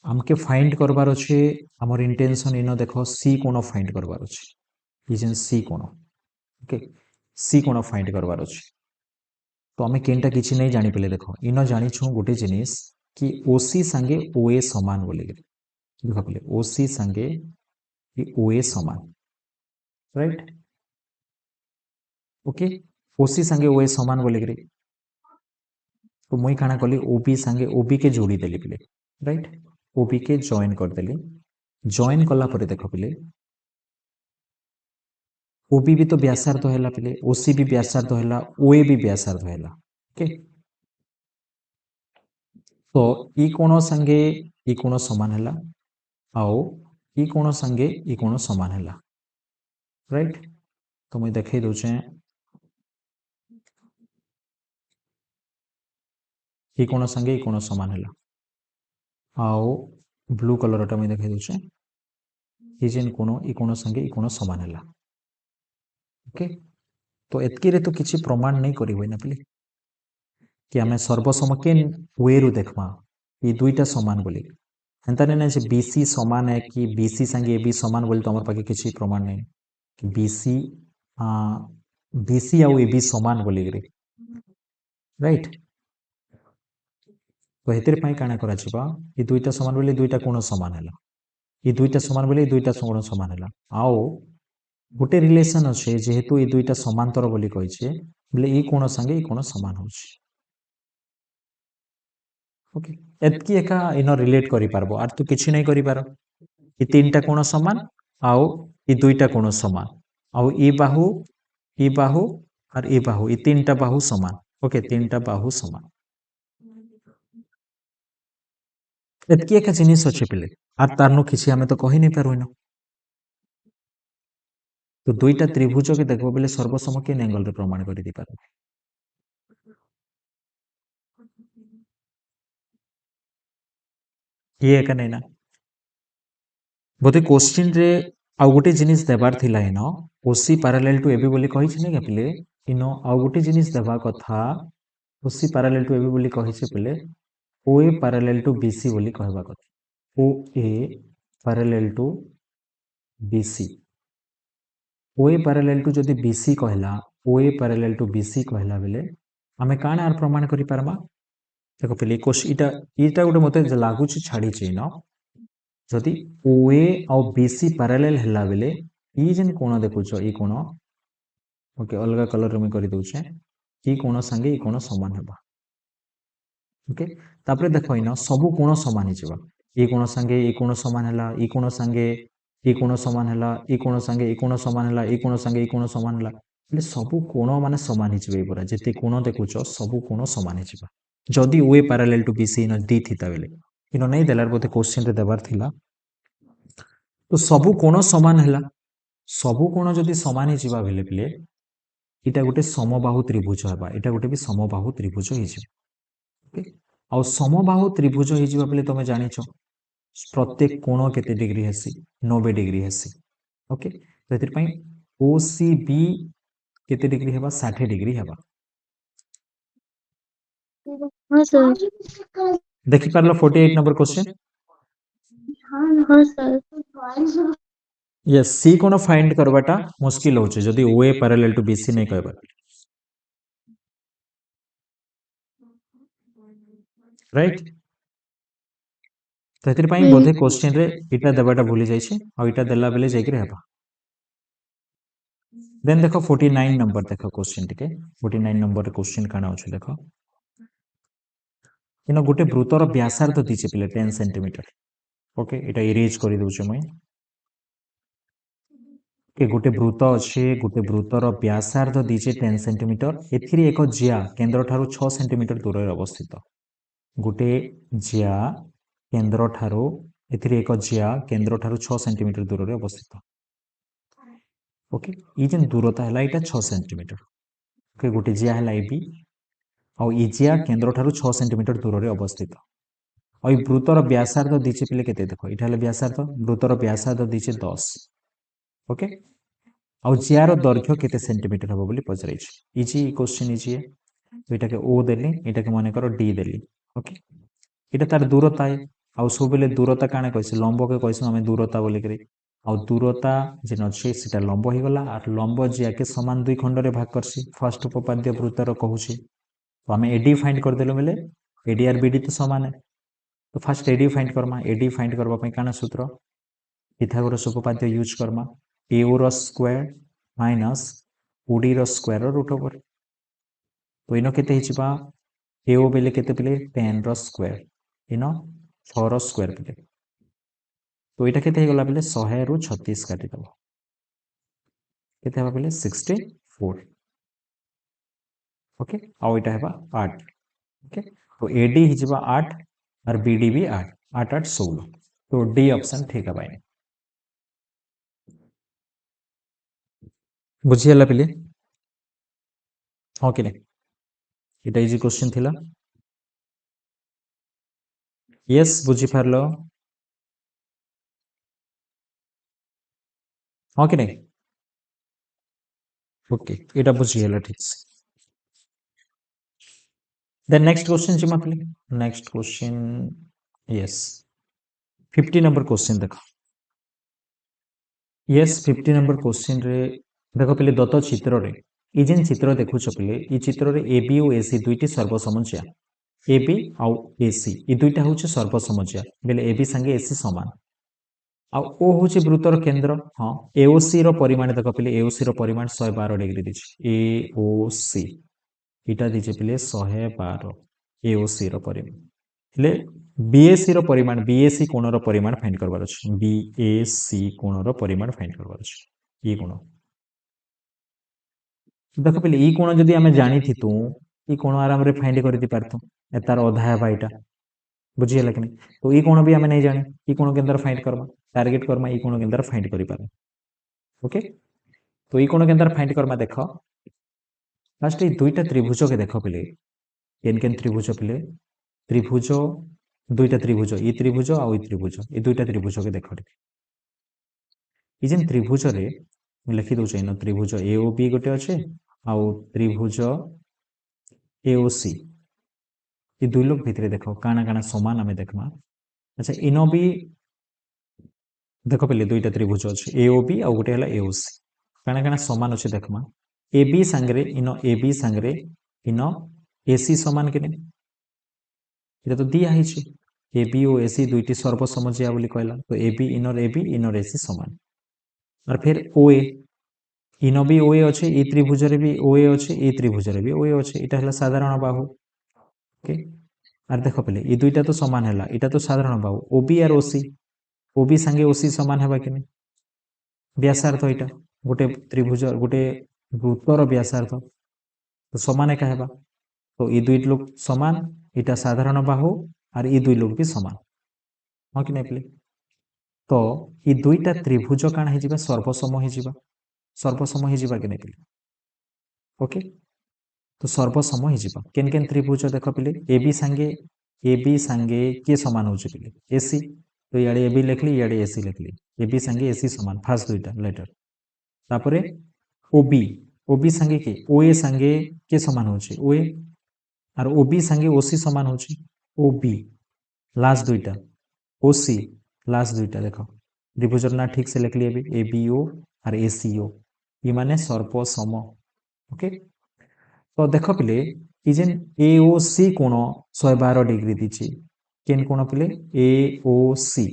हमके फाइंड करबार अच्छे हमर इंटेंशन इन देखो सी कोण फाइंड करबार अच्छे जेन सी कोण ओके सी कोण फाइंड करबार अच्छे तो आम केनटा किसी नहीं जानी पे देख इन जानीछु गोटे जिनिस कि ओसी संगे ओए समान बोली देख पे ओसी संगे ओए समान राइट ओके ओसी संगे ओए समान बोली तो मुई काना कली ओबी संगे ओबी के जोड़ी देली पिले राइट ओबी के जॉइन कर देली जॉइन कला परे देख पिले ओबी भी तो व्यासार्ध हैला पिले ओसी भी व्यासार्ध हैला ओए भी व्यासार्ध हैला ओके तो ई कोण संगे ई कोण समान हैला आओ ई कोण संगे ई कोण समान हैला राइट तो मैं देखै दोचे ई कोण संगे ई कोण समान हैला आओ ब्लू कलर टा मैं देखै दोचे ई जेन कोण ई कोण संगे ई कोण समान हैला ओके तो एतकी रे तो किछि प्रमाण नहीं करी होय ना पिले कि आम सर्वसम केन वे रु देखमा ये दुईटा समान बोली एंता नहीं ना बीसी समान है कि बीसी संगे ए बी समान बोली तो हमारे पाखे किसी प्रमाण नहीं कि बीसी बीसी आउ ए बी समान बोली राइट तो हेतिर पई काना करा छिबा ये दुईटा समान बोली दुईटा कोण समान हैला ये दुईटा समान बोली दुईटा कोण समान हैला आओ गोटे रिलेशन अच्छे जेहेतु ये दुईटा समांतर बोली कहिछे बोले ई कोण संगे ई कोण समान होछि ओके एतकी एका इन रिलेट करि पारबो आर तू किछि नहीं करि पारो ई तीनटा कोण समान आओ ई दुईटा कोण समान आओ ई बाहु और ई बाहु ई तीनटा बाहु समान ओके तीनटा बाहु समान एतकी एका जिनिस अच्छे पिले आर तारनो किसी हमें तो कही नहीं पारुइन तो दुईटा त्रिभुज के देखो बोले सर्वसम केन एंगल रे प्रमाण कर दी पार ये एका नहीं ना बोते क्वेश्चन रे आउ गोटे जिनिस देबार थिला इनो ओसी पैरेलल टू एबी बोली कहि छने के पिले इनो आउ गोटे जिनिस देबा कथा ओसी पैरेलल टू एबी बोली कहि छे पिले ओए पैरेलल टू बीसी बोली कहबा कथा ओ ए पैरेलल टू बीसी ओए पैरेलल टू जदि बीसी कहला ओए पैरेलल टू बीसी कहला बेले आमे काना आर प्रमाण करि पारमा देखो पहले क्वेश्चन इटा इटा गोटे मते लागु छी छाडी छी न जदि ओए और बीसी पैरेलल हला बेले ई जेन कोण देखुछ ई कोण ओके अलगा कलर रे मैं करि दउछे ई कोण संगे ई कोण समान हेबा ओके तापरे देखो इनो सब कोण समान हिजबा ई कोण संगे ई कोण समान हला ई कोण संगे ई कोण समान हला ई कोण संगे ई कोण समान हला ई कोण संगे ई कोण समान हला એટલે ସବୁ କୋଣ ମାନେ ସମାନ ହେଇଯିବେ ପୁରା ଯେତେ କୋଣ ଦେଖୁଛ ସବୁ କୋଣ ସମାନ ହେଇଯିବ ଯଦି ଓଏ ପାରାଲେଲ ଟୁ ବିସି ଇନ ଦି থিতা ବେଲେ ଇନ ନେଇ ଦେଲାର ବୋଧେ क्वेश्चन ରେ ଦେବାର ଥିଲା ତ ସବୁ କୋଣ ସମାନ ହେଲା ସବୁ କୋଣ ଯଦି ସମାନ ହେଇଯିବା ବେଲେ ବେଲେ इटा गोटे समबाहु त्रिभुज हेबा इटा गोटे भी समबाहु त्रिभुज ହେଇଯିବ ओके आ समबाहु त्रिभुज ହେଇଯିବା बेले तमे जानिछो प्रत्येक कोण केते डिग्री हेसी 90 डिग्री हेसी ओके तो एतिर पई ओसीबी केते डिग्री हेबा 60 डिग्री हेबा हाँ सर देखि पारलो 48 नंबर क्वेश्चन हाँ सर यस सी कोण फाइंड करबाटा मुश्किल होचे जदी ओए पैरेलल टू बीसी नहीं कहबा राइट तो एतिर पई बोधे क्वेश्चन रे इटा देबाटा भूली जाइछे आ इटा देला बेले जाई के हेबा देन देखो 49 नंबर देखो क्वेश्चन टिके 49 नंबर क्वेश्चन काना अछि देखो इनो गोटे वृत्तर व्यासार्ध दिचे पिले 10 सेंटीमीटर ओके इटा इरेज करि दउचे मय के गोटे वृत्त अछि गोटे वृत्तर व्यासार्ध दिचे 10 सेंटीमीटर एथिरे एक जिया केंद्र ठारू 6 सेंटीमीटर दूर रे अवस्थित गोटे जिया केंद्र ठारू एथिरे एक जिया केंद्र ठारू 6 सेंटीमीटर दूर रे अवस्थित ओके ई जेन दूरता हला इटा 6 सेंटीमीटर ओके गोटे जिया हला एबी और ई जिया केंद्र ठारू 6 सेंटीमीटर दूर रे अवस्थित और वृत्तर व्यासार्ध दिचे पिले केते देखो इटा हला व्यासार्ध वृत्तर व्यासार्ध दिचे 10 ओके और जियार दैर्घ्य केते सेंटीमीटर हबो बोली पचराइछ इजी क्वेश्चन इजी है तो इटा के ओ देली इटा के माने करो डी देली ओके इटा तार दूरता है आउ सब बेले दूरता काने कहैछ लंब के कहैछ हमें दूरता बोली करी आउ दूरता जेन अछि सेटा लंब हो गला आर लंब जिया के समान दुई खंड रे भाग करसी फर्स्ट उपपाद्य वृत्तर कहूची तो हमें एडी फाइंड कर देलो बेले एडी आर बीडी तो समान है तो फर्स्ट एडी फाइंड करमा एडी फाइंड करबा पई काना सूत्र पिथागोरस उपपाद्य यूज करमा एओ रो स्क्वायर माइनस ओडी रो स्क्वायर रूट ओवर तो इनो केते हिचबा एओ बेले केते पिले 10 रो स्क्वायर इनो 6 रो स्क्वायर पिले तो इटा केते गला बेले 100 रु 36 काटी दबो केते हबा बेले 64 ओके आ इटा हेबा 8 ओके तो एडी हिचबा 8 और बीडी भी 8 8 8 16 तो डी ऑप्शन ठीक है भाई बुझियला पिले हां कि नहीं इटा इजी क्वेश्चन थिला यस बुझी पारलो हां कि नहीं ओके इटा बुझियला ठीक से देन नेक्स्ट क्वेश्चन जिमा पिले next question yes 50 number question देखो यस 50 नंबर क्वेश्चन रे देखो पहले दत्त चित्र रे ई जेन चित्र देखुछ पहले ई चित्र रे एबी और एसी दुईटी सर्वसमज्या एबी आउ एसी ई दुईटा होचे सर्वसमज्या बेले एबी संगे एसी समान आ ओ होचे वृत्तर केंद्र हां एओसी रो परिमाण देखो पहले एओसी रो परिमाण 112 डिग्री दिछि एओसी इटा दिछि पहले 112 एओसी रो परिमाण हेले बीएसी रो परिमाण बीएसी कोण रो परिमाण फाइंड करबार अछि बीएसी कोण रो परिमाण फाइंड करबार अछि ई कोण देखो पहले ई कोण जदी हमें जानि थितु ई कोण आराम रे फाइंड करि दि पारथु ए तार अधा हेबा इटा बुझीगला कि नहीं। तो ई कोण भी आम नहीं जाने ई कोण के अंदर फाइंड करमा टार्गेट करमा ई कोण के अंदर फाइंड करि पारे। ओके तो ई कोण के अंदर फाइंड करमा देख फास्ट ये दुईटा त्रिभुज के देख पिले केन केन त्रिभुज पिले त्रिभुज दुईटा त्रिभुज ई त्रिभुज आउ ई त्रिभुज ये दुईटा त्रिभुज के देख ये जेन त्रिभुज रे लिखि दउछ इन त्रिभुज ए ओ बी गोटे अच्छे आउ त्रिभुज ए ओ सी ये दुई लोग भितर देख काना काना समान आम देखमा। अच्छा इन भी देख पे दुईटा त्रिभुज अच्छे ए ओ बी आउ गोटे है ए ओ सी काना काना समान अच्छे देखमा ए बी सांगे इन ए सी समान के ये तो दिया है ए बी और ए सी दुईटी सर्वसमजिया बोली कहला तो ए बी इनर ए सी समान और फिर ओ ए इन भी ओ ए अच्छे ई त्रिभुज भी ओ ए अच्छे ई त्रिभुज भी ओ ए अच्छे इटा है साधारण बाहु। ओके और देख पे ये दुईटा तो समान है इटा तो साधारण बाहु ओ बी और ओ बी सांगे ओ सी समान है कि व्यासार्थ इटा गोटे त्रिभुज गोटे वृत्तर व्यासार्थ तो समान एका है तो ये दुई लोग समान इटा साधारण बाहु और ये दुई लोग भी समान हाँ कि नहीं तो ये दुईटा त्रिभुज काण हो सर्वसम हो सर्वसम हो कि नहीं ओके तो सर्वसम हो केन केन त्रिभुज देख पे ए बी सांगे किए समान हो एसी तो इे ए बी लिखली इे एसी लिखली ए बी सांगे एसी समान फास्ट दुईटा लेटर तापरे ओ बी सांगे के ओ ए सांगे के समान हो ओ ए और ओ बी सांगे ओ सी समान हो ओ बी लास्ट दुईटा ओ सी लास्ट दुईटा देख त्रिभुजर ना ठीक से लिखली ए बी ओ और ए सी ओ ये माने सर्वसम। ओके तो देख पे ये जेन ए ओ सी कोण 112 डिग्री दीची केन कोण पे ए ओ सी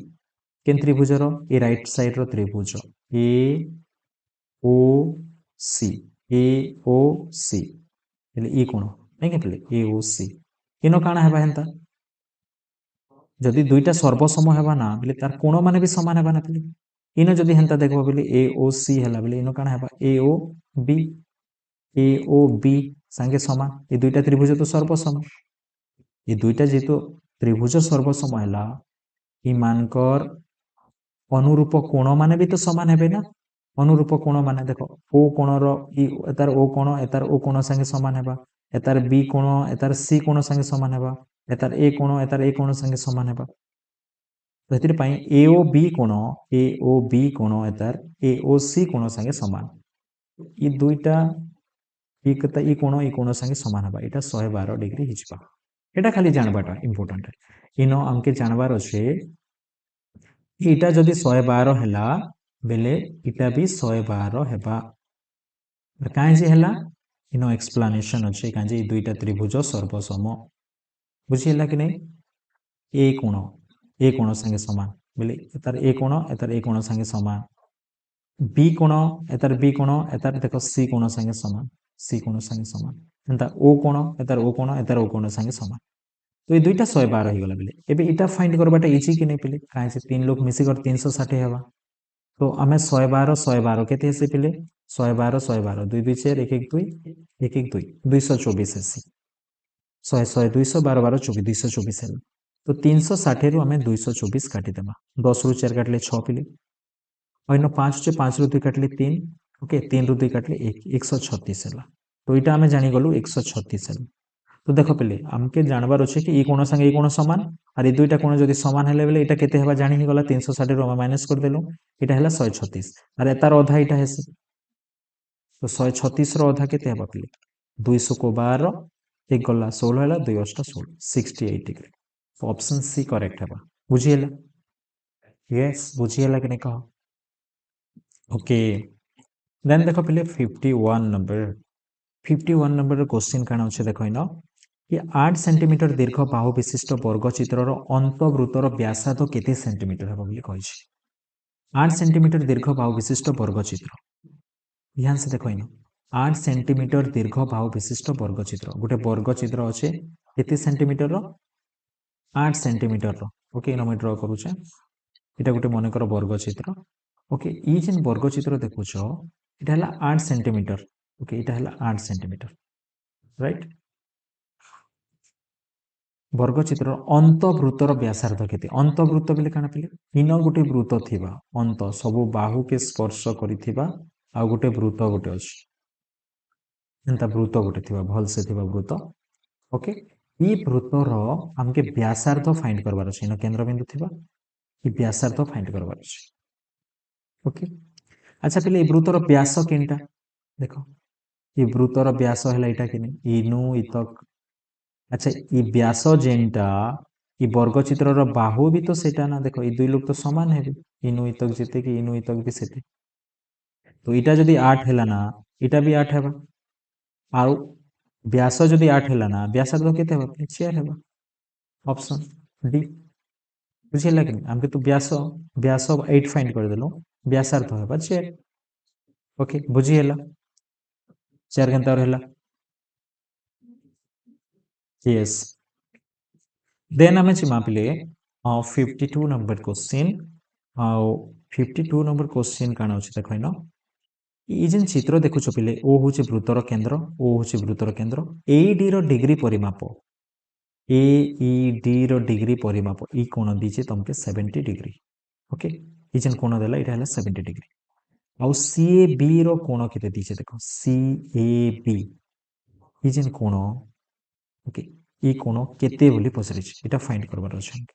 केन त्रिभुजर ए राइट साइड रो त्रिभुज ए ओ सी ए ओ सी ए कोण नहीं पे ए ओ सी इन काण है हेन्ता जदि दुईटा सर्वसम हेबा ना बोले तार कोण माने भी समान हेबा ना पे इन जदि हेन्ता देखबो बोले ए ओ सी हला बोले इन काण हेबा ए ओ बी सांगे समान ये दुईटा त्रिभुज तो सर्वसम ये दुईटा जेहेतु त्रिभुज सर्वसम है इमानकर अनुरूप कोण माने भी तो समान हेबे ना अनुरूप कोण माने देख ओ कोणर एतार ओ कोण एतार ओ कोण संगे समान हेबा एतार बी कोण एतार सी कोण संगे समान हेबा एतार ए कोण एतार ए कोण संगे समान हेबा तो हेतिर पई ए ओ बी कोण एतार ए ओ सी कोण संगे समान ये दुईटा ई कोण संगे समान हेबा एटा 112 डिग्री हिजबा एटा खाली जानबाटा इंपोर्टेंट इनो हमके जानबार अछि इटा जदि 112 हैला बेले इटा भी 112 हेबा काहे जे हैला इनो एक्सप्लेनेशन अछि काहे जे दुईटा त्रिभुज सर्वसम बुझिला कि नहीं ए कोण संगे समान बेले एतार ए कोण संगे समान बी कोण एतार देखो सी कोण संगे समान एंता ओ कोण एतार ओ कोण संगे समान तो ये दुईटा 112 हो गला बेले एबे इटा फाइंड करबाटा इजी कि नहीं पेले काहे से तीन लोग मिसिकर 360 हेबा तो आमे 112 केते हेसे पेले 112 2 2 4 1 1 2 1 1 2 224 हेसी 100 100 200 12 12 24 224 हेला तो 360 रु आमे 224 काटी देबा 10 रु 4 काटले 6 पेले और इन 5 से 5 रु 2 काटले 3 ओके 3 रु 2 काटले 1 136 हेला तो इटा आमे जानि गलु 136 हेला तो देख पे आमके जानवर अच्छे कि कोण संगे कोण समान और ये दुईटा कोण जदि समान है बेले इटा केते हेबा जानि ही गला 360 रु हम माइनस कर देलु इटा हैला 136 और एतार अधा इटा हेसे तो 136 रो अधा केते हेबा पे 200 को 12 एक गला 16 हैला 2 8 16 68 डिग्री तो ऑप्शन सी करेक्ट हेबा बुझिएला यस बुझिएला कि नहीं कह ओके देन देखो पहले 51 नंबर क्वेश्चन काण अच्छे देख इन कि 8 सेंटीमीटर दीर्घ बाहु विशिष्ट वर्गचित्र अंतवृत्तर व्यासार्ध केते सेंटीमीटर हेबा बोली कहि 8 सेंटीमीटर दीर्घ बाहु विशिष्ट वर्गचित्र ध्यान से देखो इन 8 सेंटीमीटर दीर्घ बाहु विशिष्ट वर्गचित्र गोटे वर्गचित्र अच्छे केते सेंटीमीटर 8 सेंटीमीटर ओके इन मैं ड्र करूचे इटा गोटे मनकर वर्गचित्र ओके ये जेन वर्गचित्र देखुछ इटा हला 8 सेंटीमीटर ओके इटा हला 8 सेंटीमीटर राइट वर्गचित्र अंतवृत्तर व्यासार्ध केते अंतवृत्त बेले काना पिले इन गोटे वृत्त थिबा अंत सब बाहु के स्पर्श करिथिबा आ गोटे वृत्त गोटे अछि एंता वृत्त गोटे थिबा भल से थिबा वृत्त ओके ई वृत्तर हमके व्यासार्ध फाइंड करबार अछि इन केंद्र बिंदु थिबा ई व्यासार्ध फाइंड करबार अछि ओके अच्छा पिले ई वृत्तर व्यास केनटा देखो ई वृत्तर व्यास हैला इटा किने इनु इतक अच्छा ई व्यास जेनटा ई वर्गचित्र बाहु भी तो सेटा ना देखो ई दुई लोग तो समान हेबे इनु इतक जेते कि इनु इतक भी सेते तो इटा जदी 8 हैला ना इटा भी 8 हेबा आउ व्यास जदी 8 हैला ना व्यासार्ध केते हेबा 4 हेबा ऑप्शन डी बुझिला कि हमके तो व्यास व्यास 8 फाइंड कर देलो व्यासार्ध हेबा 4 ओके बुझिला 4 केनता रहला यस देन आमे छि मापिले 52 नंबर क्वेश्चन आउ 52 नंबर क्वेश्चन काना अछि देखैनो ई जेन चित्र देखुछ पिले ओ होचे वृत्तर केंद्र ओ होचे वृत्तर केंद्र एडी रो डिग्री परिमाप एईडी रो डिग्री परिमाप ई कोण दीचे तुमके 70 डिग्री ओके ई जेन कोण देला इटा हला 70 डिग्री आउ सीएबी रो कोण केते दीचे देखो सीएबी ई जेन कोण ओके ई कोण केते बोली पसरे इटा फाइंड करबार अछि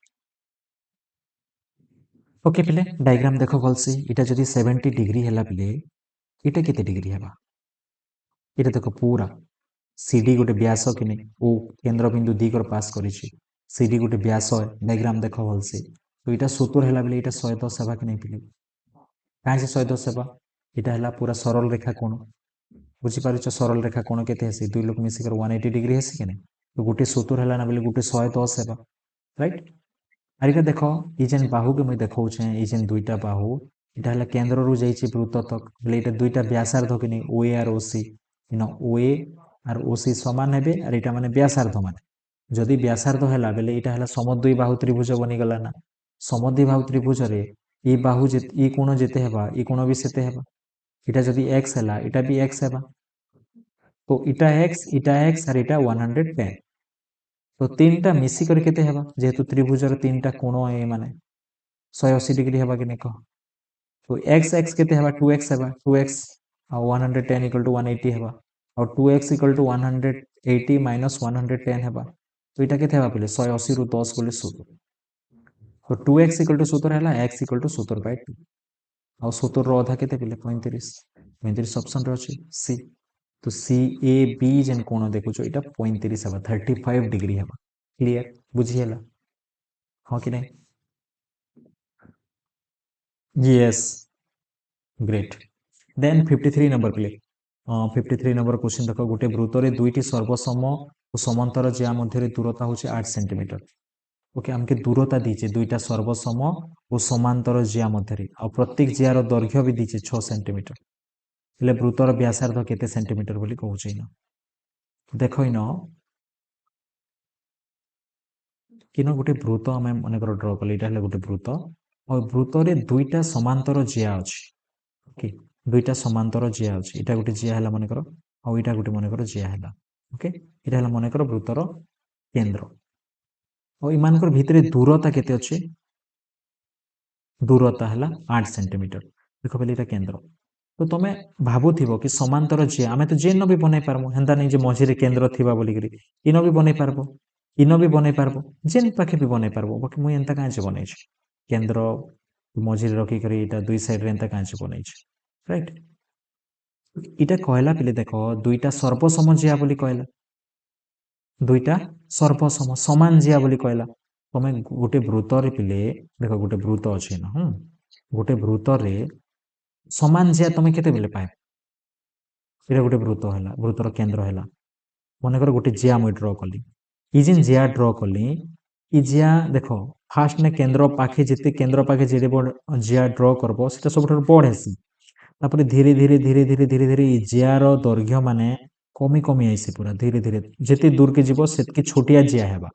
ओके पिले डायग्राम देखो भलसे इटा जदी 70 डिग्री हैला पिले इटा केते डिग्री हेबा इटा देखो पूरा सीडी गोटे व्यास किने ओ केंद्र बिंदु दी कर पास करिछि सीडी गोटे व्यास डायग्राम देखो भलसे तो इटा 70 हैला बेले इटा 110 हेबा कि नै पिले काहे से 110 हेबा इटा हैला पूरा सरल रेखा कोण बुझी पारुछ सरल रेखा कोण केते हेसी दुई लोक मिसी कर 180 डिग्री हेसी कि नै तो गोटे 70 हैला ना बेले गोटे 110 हेबा राइट आरिका देखो ई जेन बाहु के मैं देखौछे ई जेन दुईटा बाहु इटा हला केंद्र रु जाईछि वृत्त तक बेले इटा दुईटा व्यासार्ध कि नै ओए आर ओसी इन ओए आर ओसी समान हेबे आर इटा माने व्यासार्ध माने जदि व्यासार्ध हैला बेले इटा हला समद्वि बाहु त्रिभुज बनि गला ना समद्वि बाहु त्रिभुज रे ई बाहु जे ई कोण जेते हेबा ई कोण भी सेते हेबा इटा जदि x हैला इटा भी x हेबा तो इटा x आर इटा 110 तो तीनटा मिसी कर केते हेबा जेहेतु त्रिभुजर तीनटा कोण ए माने 180 डिग्री हेबा कि नै कह तो x केते हेबा 2x हेबा 2x आ 110 इक्वल टू 180 हेबा और 2x इक्वल टू 180 माइनस 110 हेबा तो इटा केते हेबा पहिले 180 रु 10 बोले 70 तो 2x इक्वल टू 70 हैला x इक्वल टू 70/2 और 70 रो आधा केते पहिले 35 35 ऑप्शन रे अछि सी तो सी ए बी जेन कोण देखुछो इटा 35 हेबा 35 डिग्री हेबा क्लियर बुझियला हां कि नै यस ग्रेट देन 53 नंबर प्ले 53 नंबर क्वेश्चन देखो गोटे वृत्तरे दुईटी सर्वसम और समांतर ज्या मध्य दूरता होचे 8 सेंटीमीटर ओके हमके दूरता दीचे दुईटा सर्वसम और समांतर ज्या मध्य और प्रत्येक ज्यार दैर्घ्य भी दीचे 6 सेंटीमीटर हेले वृत्तर व्यासार्ध केते सेंटीमीटर बोली कहउछै न देखो इन किन गोटे वृत्त आमे मनकर ड्र कले इटा हेले गोटे वृत्त और वृत्तरे दुईटा समांतर ज्या अछि ओके दुईटा समांतर ज्या अछि इटा गोटे ज्या हैला मनकर और इटा गोटे मनकर ज्या हैला ओके इटा हैला मनकर वृत्तर केंद्र और इमानकर भितरे दूरता केते अछि दूरता हैला 8 सेंटीमीटर देखो पहिले इटा केंद्र तो तमे भाबुथिबो कि समांतर ज्या आमे तो जेन भी बनै पारबो हेंदा नै जे मझिरे केंद्र थिबा बोली करी इन भी बनै पारबो इन भी बनै पारबो जेन पाखे भी बनै पारबो बाकी मुई एंता काहे बनै छै केंद्र मझिरे रखी करी इटा दुई साइड रे एंता काहे बनै छै राइट इटा कहला पिले देखो दुईटा सर्वसम ज्या बोली कहला दुईटा सर्वसम समान ज्या बोली कहला तमे गोटे वृत्त रे पिले देखो गोटे वृत्त अछि न गोटे वृत्त रे समान ज्या तमे केते बेले पाए इटा गोटे वृत्त हैला वृत्तर केंद्र हैला मनकर गोटे ज्या मैं ड्र कली ई जेन ज्या ड्र कली ई ज्या देखो फास्ट ने केंद्र पाखे जेते केंद्र पाखे जेते बड़ ज्या ड्र करबो सेटा सबठर बड़ हेसी तापर धीरे धीरे धीरे धीरे धीरे धीरे ई ज्यार दैर्घ्य माने कमी कमी आइसे पूरा धीरे धीरे जेते दूर के जीवो सेतके छोटिया ज्या हेबा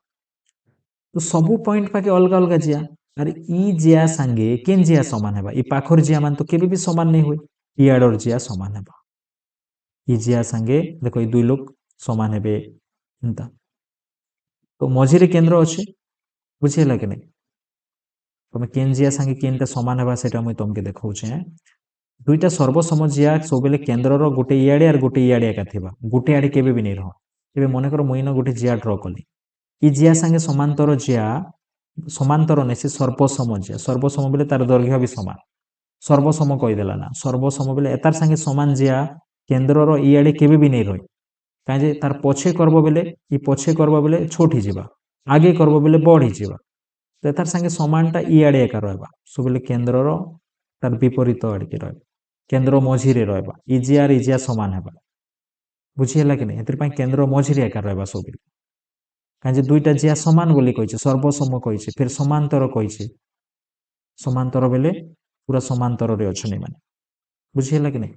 तो सबु पॉइंट पाके अलग अलग ज्या अरे ई ज्या संगे केन ज्या समान हेबा ई पाखर ज्या मान तो केबे भी समान नहीं होय ई आडर ज्या समान हेबा ई ज्या संगे देखो ई दुई लोग समान हेबे एंता तो मझिरे केन्द्र अच्छे बुझीगला कि नहीं तुम केन जिया संगे केनटा समान हेबा सेटा मुई तुमके देखौछे दुईटा सर्वसम जिया सब बेले केन्द्रर गोटे इयाडे और गोटे इयाडे एका थिबा गोटे आडे केबे भी नहीं रह एबे मने कर मुई न गोटे जिया ड्र कली इ जिया संगे समांतर जिया समांतर नहीं से सर्वसम जिया सर्वसम बेले तार दैर्घ्य भी समान सर्वसम कहीदेला ना सर्वसम बेले एतार संगे समान जिया केन्द्रर इयाडे केबे भी नहीं रही कहीं तार पछे करब बेले इ पछे करब बेले छोट ही आगे करब बेले बड़ ही तो तार संगे समानटा इयाडे एका रहबा सब बेले केन्द्रर तार विपरीत आड़के रह केन्द्र मझिरे रहबा इजिया और इजिया समान हेबा बुझीगला कि नहीं एतिर केन्द्र मझिरे एका रहबा सब बेले कहीं दुईटा जिया समान बोली कही सर्वसम कही फिर समांतर कही समांतर बेले पूरा समांतर रे अछनी माने बुझीगला कि नहीं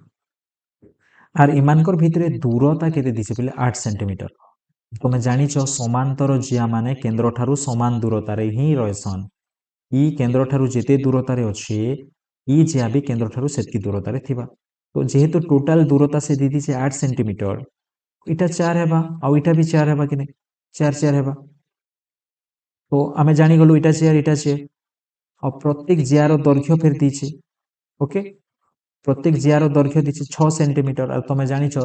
आर इमानकर भितरे दूरता केते दिसे बेले 8 सेंटीमीटर तुम जानिच समांतर जिया माने केन्द्र ठारू समान दूरतार ही रहसन इ केन्द्र ठारू जेते दूरतार अच्छे इ जिया भी केन्द्र ठारू सेतकी दूरतार थिबा तो जेहेतु टोटाल दूरता से दीदी से 8 सेंटीमीटर इटा 4 हेबा आउ इटा भी 4 हेबा कि नहीं 4 हेबा तो आमे जानी गलु इटा 4 और प्रत्येक जियार दैर्घ्य फेर दीचे ओके प्रत्येक जियार दैर्घ्य दीचे 6 सेंटीमीटर और तुम जानिच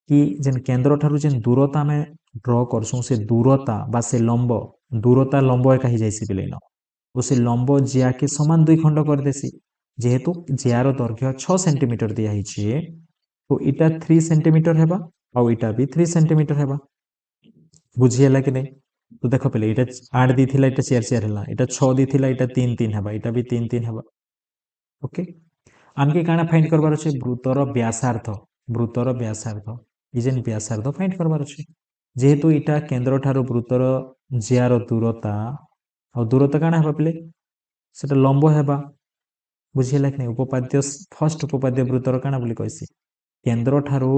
कि जेन केन्द्र ठारू जेन दूरता आमे ड्र करसु से दूरता बा से लंब दूरता लंब एका ही जाइसी बेले न तो से लंब जिया के समान दुई खंड कर देसी जेहेतु जियार दैर्घ्य 6 सेंटीमीटर दिया हिचे तो इटा 3 सेंटीमीटर हेबा और इटा भी 3 सेंटीमीटर हेबा बुझीगला कि नहीं तो देख पे इटा 8 दी थिला इटा 4 हैला इटा 6 दी थिला इटा 3 हेबा इटा भी 3 हेबा ओके आमके काना फाइंड करबार अछि वृत्तर व्यासार्ध इ जेन व्यासार्ध फाइंड करबार अछि जेहेतु इटा केन्द्र ठारू वृत्तर जियार दूरता और दूरता काना हेबा प्ले सेटा लंब हेबा बुझीगला कि नहीं उपपाद्य फर्स्ट उपपाद्य वृत्तर काना बोली कहसी केन्द्र ठारू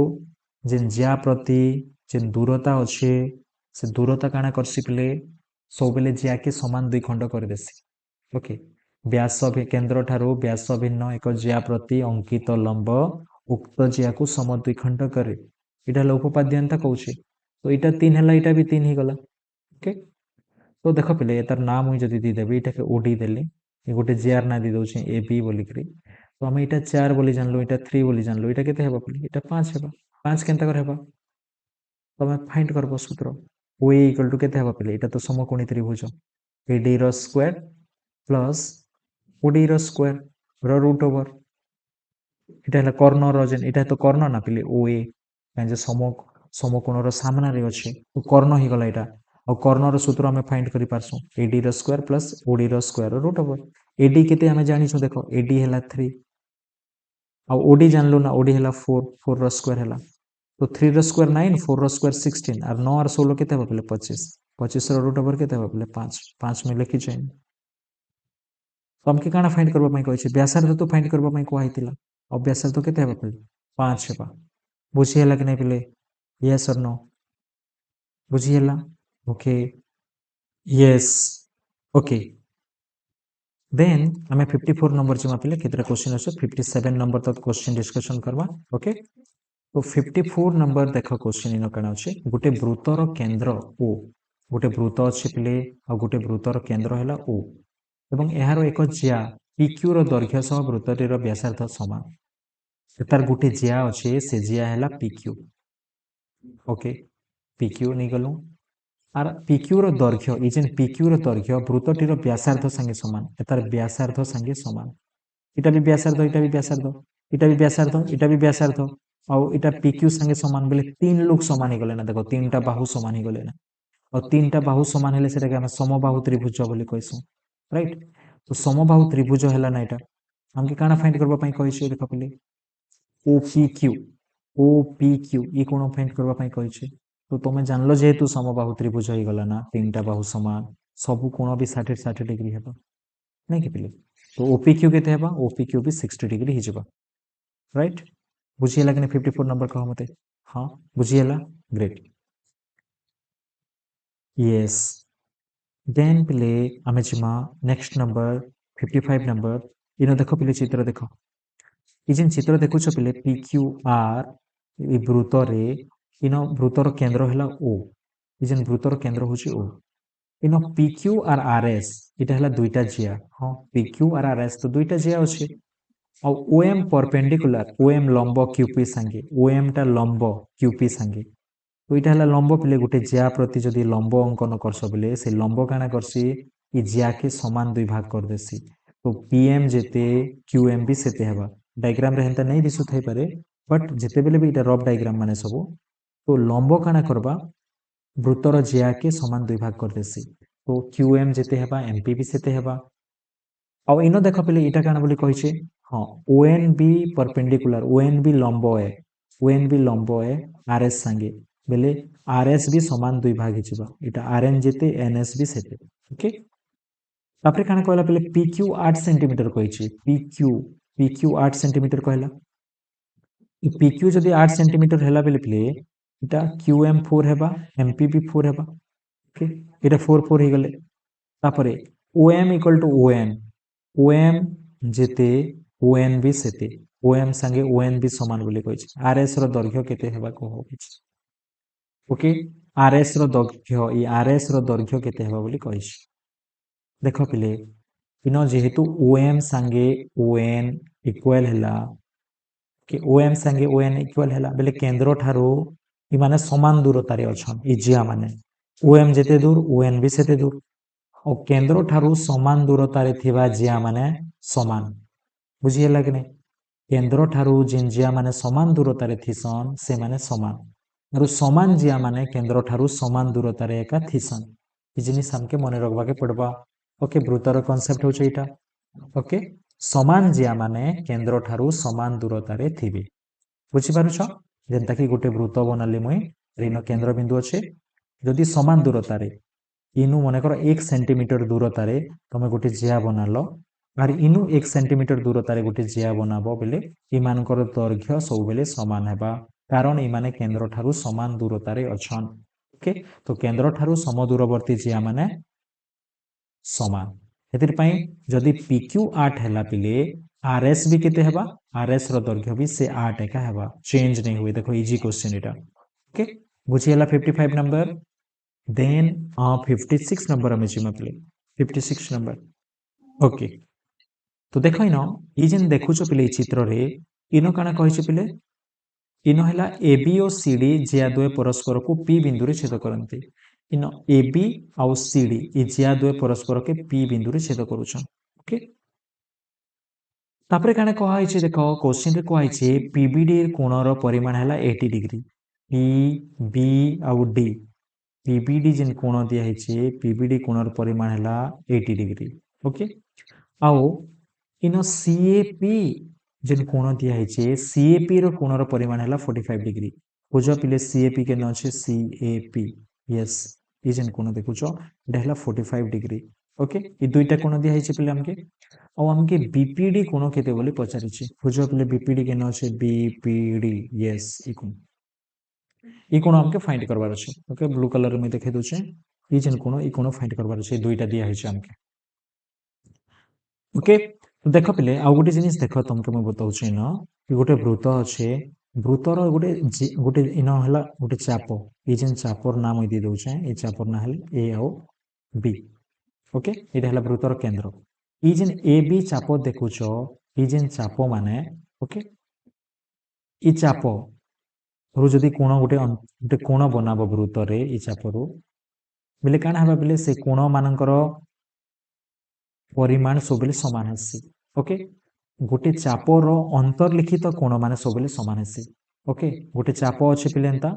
जेन जिया प्रति जेन दूरता अच्छे से दूरता काना करसी प्ले सब बेले जिया के समान दुई खंड कर देसी ओके व्यास केन्द्र ठारू व्यास भिन्न एक जिया प्रति अंकित लंब उक्त जिया को सम दुई खंड करे इटा उपपाद्यता कहूँ तो इटा 3 है इटा भी 3 ही गला ओके तो देख पे तार ना मुझे जदि दीदेवी इटा के ओडी देली गोटे जियार ना दी दौचे ए बी बोलिक तो आम इटा 4 बोली जानलु इटा 3 बोली जानलु इटा केते हेबा बोली इटा 5 हेबा 5 केनता कर हेबा तमे फाइंड करबो सूत्र ओ इक्वल टू केते हेबा पे इटा तो समकोणी त्रिभुज एडी रो स्क्वायर प्लस ओडी रो स्क्वायर रो रूट ओवर इटा है कर्ण रो जेन इटा तो कर्ण ना पे ओ ए जे समकोण रो सामना रे अछि तो कर्ण ही गला इटा और कर्ण रो सूत्र हमें फाइंड करि पारसु एडी रो स्क्वायर प्लस ओडी रो square rho root over AD केते हमें जानि छु देखो एडी हैला 3 और ओडी जानलु ना ओडी हैला 4 रो स्क्वायर हैला तो 3 रो स्क्वायर 9 4 रो स्क्वायर 16 और 9 और 16 केते हेबा पले 25 25 रो रूट ओवर केते हेबा पले 5 5 में लिखि जाइन तो हमके काना फाइंड करबा पई कहै छै व्यासार्ध तो फाइंड करबा पई को आइतिला और व्यासार्ध केते हेबा पले 5 हेबा बुझी हैला कि नै पले यस और नो बुझी हैला ओके यस ओके देन आमे 54 नंबर जमा पले केतरा क्वेश्चन अछि 57 नंबर तक क्वेश्चन डिस्कशन करबा ओके तो 54 नंबर देख क्वेश्चन इन कण अछि गोटे वृत्तर केन्द्र ओ गोटे वृत्त अछि प्ले आ गोटे वृत्तर केन्द्र हैला ओ एवं एहारो एक जिया PQ रो दैर्घ्य सह वृत्तटीर व्यासार्ध समान तार गोटे जिया अछि से जिया हैला PQ ओके PQ नै गलु आर PQ रो दैर्घ्य इ जेन PQ रो दैर्घ्य वृत्तटीर व्यासार्ध संगे समान एतार व्यासार्ध संगे समान इटा भी व्यासार्ध इटा भी व्यासार्ध इटा भी व्यासार्ध इटा भी व्यासार्ध और इटा PQ संगे समान बोले तीन लोग समान ही गले ना देखो तीनटा बाहु समान ही गले ना और तीनटा बाहु समान हेले सेटा के हम समबाहु त्रिभुज बोली कहसु राइट तो समबाहु त्रिभुज हैला ना इटा हमके काना फाइंड करबा पई कहै छै देखो पले OPQ इ कोन फाइंड करबा पई कहै छै तो तुम जानलो जेहेतु समबाहु त्रिभुज हो गला ना तीनटा बाहु समान सब कोण भी 60 60 डिग्री हेबा नहीं कि पिले तो OPQ केते हेबा OPQ भी 60 डिग्री ही जबा राइट बुझिएला कि 54 नंबर कह मते हाँ बुझिएला ग्रेट यस देन पिले आमे जिमा नेक्स्ट नंबर 55 नंबर इनो देखो पिले चित्र देखो इ जेन चित्र देखुछ पिले PQR इ वृत्त रे इनो वृत्तर केन्द्र हैला O इ जेन वृत्तर केन्द्र होची O इनो PQ और RS इटा हला दुईटा जिया हाँ PQ और RS तो दुईटा जिया अछि और OM परपेंडिकुलर OM लंब QP संगे OM टा लंब QP संगे तो इटा हला लंब पिले गुटे जिया प्रति जदि लंब अंकन करस बोले से लंब काना करसी इ जिया के समान दुई भाग कर देसी तो PM जेते QM भी सेते हेबा डायग्राम रे हेंता नहीं दिसु थाई पारे बट जेते बेले भी इटा रफ डायग्राम माने सब तो लंब काना करबा वृत्तर जिया के समान दुई भाग कर देसी तो QM जेते हेबा MP भी सेते हेबा अब इनो देख पे इटा काना बोली कहिছে हाँ ONB परपेंडिकुलर ONB लंब है ONB लंब है RS संगे बेले RS भी समान दुई भाग हिचबा इटा RN जेते NS भी सेते ओके तापरे काना कहला पहले PQ 8 सेंटीमीटर कहिছে PQ 8 सेंटीमीटर कहला PQ जदि 8 सेंटीमीटर हेला बेले प्ले इटा QM 4 हेबा MP भी 4 हेबा ओके इटा 4 4 ही गले तापरे OM इक्वल टू OM जेते ON भी सेते OM संगे ON भी समान बोली कहिছে RS रो दैर्घ्य केते हेबा को होइछ ओके RS रो दैर्घ्य इ RS रो दैर्घ्य केते हेबा बोली कहिछ देखो पिले इनो जेहेतु OM संगे ON इक्वल हेला कि OM संगे ON इक्वल हेला बेले केंद्र ठारो इ माने समान दूरतारे अछन इ जिया माने OM जेते दूर ON भी सेते दूर और केंद्र ठारू समान दूरतारे थिबा जिया माने समान बुझिएला कि नहीं केंद्र ठारू जिन जिया माने समान दूरतारे थिसन से माने समान और समान जिया माने केंद्र ठारू समान दूरतारे एका थिसन इ जिनिस हमके मने रखबा के पड़बा ओके वृत्तर कांसेप्ट होचे इटा ओके समान जिया माने केंद्र ठारू समान दूरतारे थिबे बुझि पारुछ जेंता कि गोटे वृत्त बनाली मुई ऋण केंद्र बिंदु अच्छे जदि समान दूरतारे इनु मनकर 1 सेंटीमीटर दूरतारे तुम गोटे जिया बनाल और इनु 1 सेंटीमीटर दूरतारे गोटे जिया बनाब बेले इमानकर दैर्घ्य सब बेले समान हेबा कारण इमाने केंद्र ठारू समान दूरतारे अछन ओके तो केंद्र ठारू समदूरवर्ती जिया माने समान एतिर पई जदि PQ 8 हैला पिले RS भी केते हेबा RS रो दैर्घ्य भी से 8 एका हेबा चेंज नहीं हुए देखो इजी क्वेश्चन इटा ओके बुझिएला 55 नंबर देन 56 नंबर हमें जिमा प्ले 56 नंबर ओके तो देखो इनो ई जेन देखुछ पिले चित्र रे इनो काना कहिछ पिले इनो हैला AB और CD जिया द्वय परस्पर को P बिंदु रे छेद करंती इनो AB और CD ई जिया द्वय परस्पर के P बिंदु रे छेद करूछन ओके तापरे काना कहा हिचे देखो क्वेश्चन रे कहा हिचे PBD कोणर परिमाण हैला 80 डिग्री PB और D PBD जिन कोण दिया हिचे PBD कोणर परिमाण हैला 80 डिग्री ओके आओ इनो CAP जिन कोण दिया हिचे CAP रो कोणर परिमाण हैला 45 डिग्री बुझ पिले CAP के न छै CAP यस ई जिन कोण देखुछो एटा हैला 45 डिग्री ओके ई दुईटा कोण दिया हिचे पिले हमके और हमके BPD कोण केते बोली पचारिछि बुझ पिले BPD के न छै BPD यस ई कोण ई कोण हमके फाइंड करबार अछि ओके ब्लू कलर में देखे दोछे ई जिन कोण ई कोण फाइंड करबार अछि दुईटा दिया हिचे हमके ओके देख पिले आ गोटे जिनिस देख तुमके मैं बताऊँ न कि गोटे वृत्त अच्छे वृत्तर गोटे गोटे इन है गोटे चाप ये जेन चापर नाम मुझे दे ये चापर ना ए आउ बी ओके ये है वृत्तर केंद्र ये जेन ए बी चाप देखुच ये जेन चाप माने ओके ये चाप रु जदि कोण गोटे गोटे कोण बनाब वृत्तर ये चापरू बेले काना हबा बेले से कोण मानकर परिमाण सब समान आसी ओके गोटे चापर अंतर्लिखित कोण मान सब समान आसी ओके गोटे चाप अच्छे पिले एंता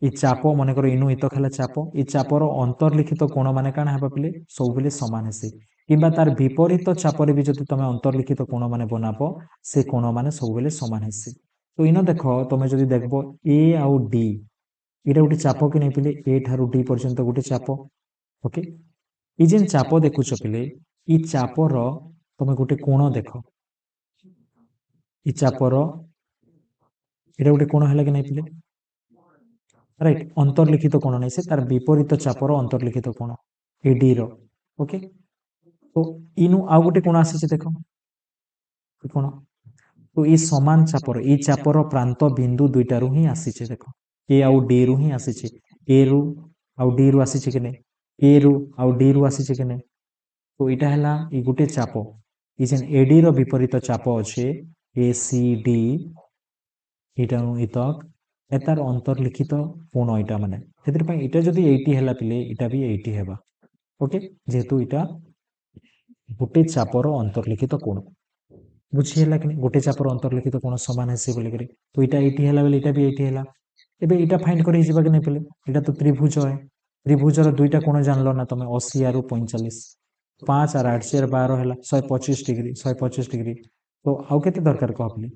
ये चाप मनकर इनु इत खेला चाप ये चापर अंतर्लिखित कोण मान काना हेबा पिले सब समान आसी किंबा तार विपरीत चापर भी जदि तुम अंतर्लिखित कोण मान बनाब से कोण मान सब समान आसी तो इन देख तुम जदि देखब ए आउ डी इटा गोटे चाप कि नहीं पिले ए ठारू डी पर्यंत गोटे चाप ओके ये जेन चाप देखुच पिले ये चापर तुम गोटे कोण देख ये चापर एटा गोटे कोण है कि नहीं पिले राइट अंतर्लिखित कोण नहीं से तार विपरीत चापर अंतर्लिखित कोण एडी रो ओके तो इनु आउ गोटे कोण आसी देख कोण तो ये समान चापर ये चापर प्रांत बिंदु दुईटा रु ही आसी देख ए आउ डी रु ही आसी ए रु आउ डी रु आसी कि नहीं ए रु आउ डी रु आसी कि नहीं तो यहाँ है ये गोटे चाप ये जेन एडी रो विपरीत चाप अच्छे ए सी डी इटा इतक एतार अंतर्लिखित कोण यहाँ माने से जदि 80 है पिले यहाँ भी 80 है ओके जेहेतु यहाँ गोटे चापर अंतर्लिखित कोण बुझीगला कि गोटे चापर अंतर्लिखित कोण सामान है बोलिक तो यहाँ 80 है बेले यहाँ भी 80 है एबे यहाँ फाइंड कर नहीं पेले यहाँ तो त्रिभुज है त्रिभुजर दुईटा कोण जानल ना तुम 80 आरु 45 5 आर 8 से 12 है 125 डिग्री 125 डिग्री तो आउ के दरकार कह पे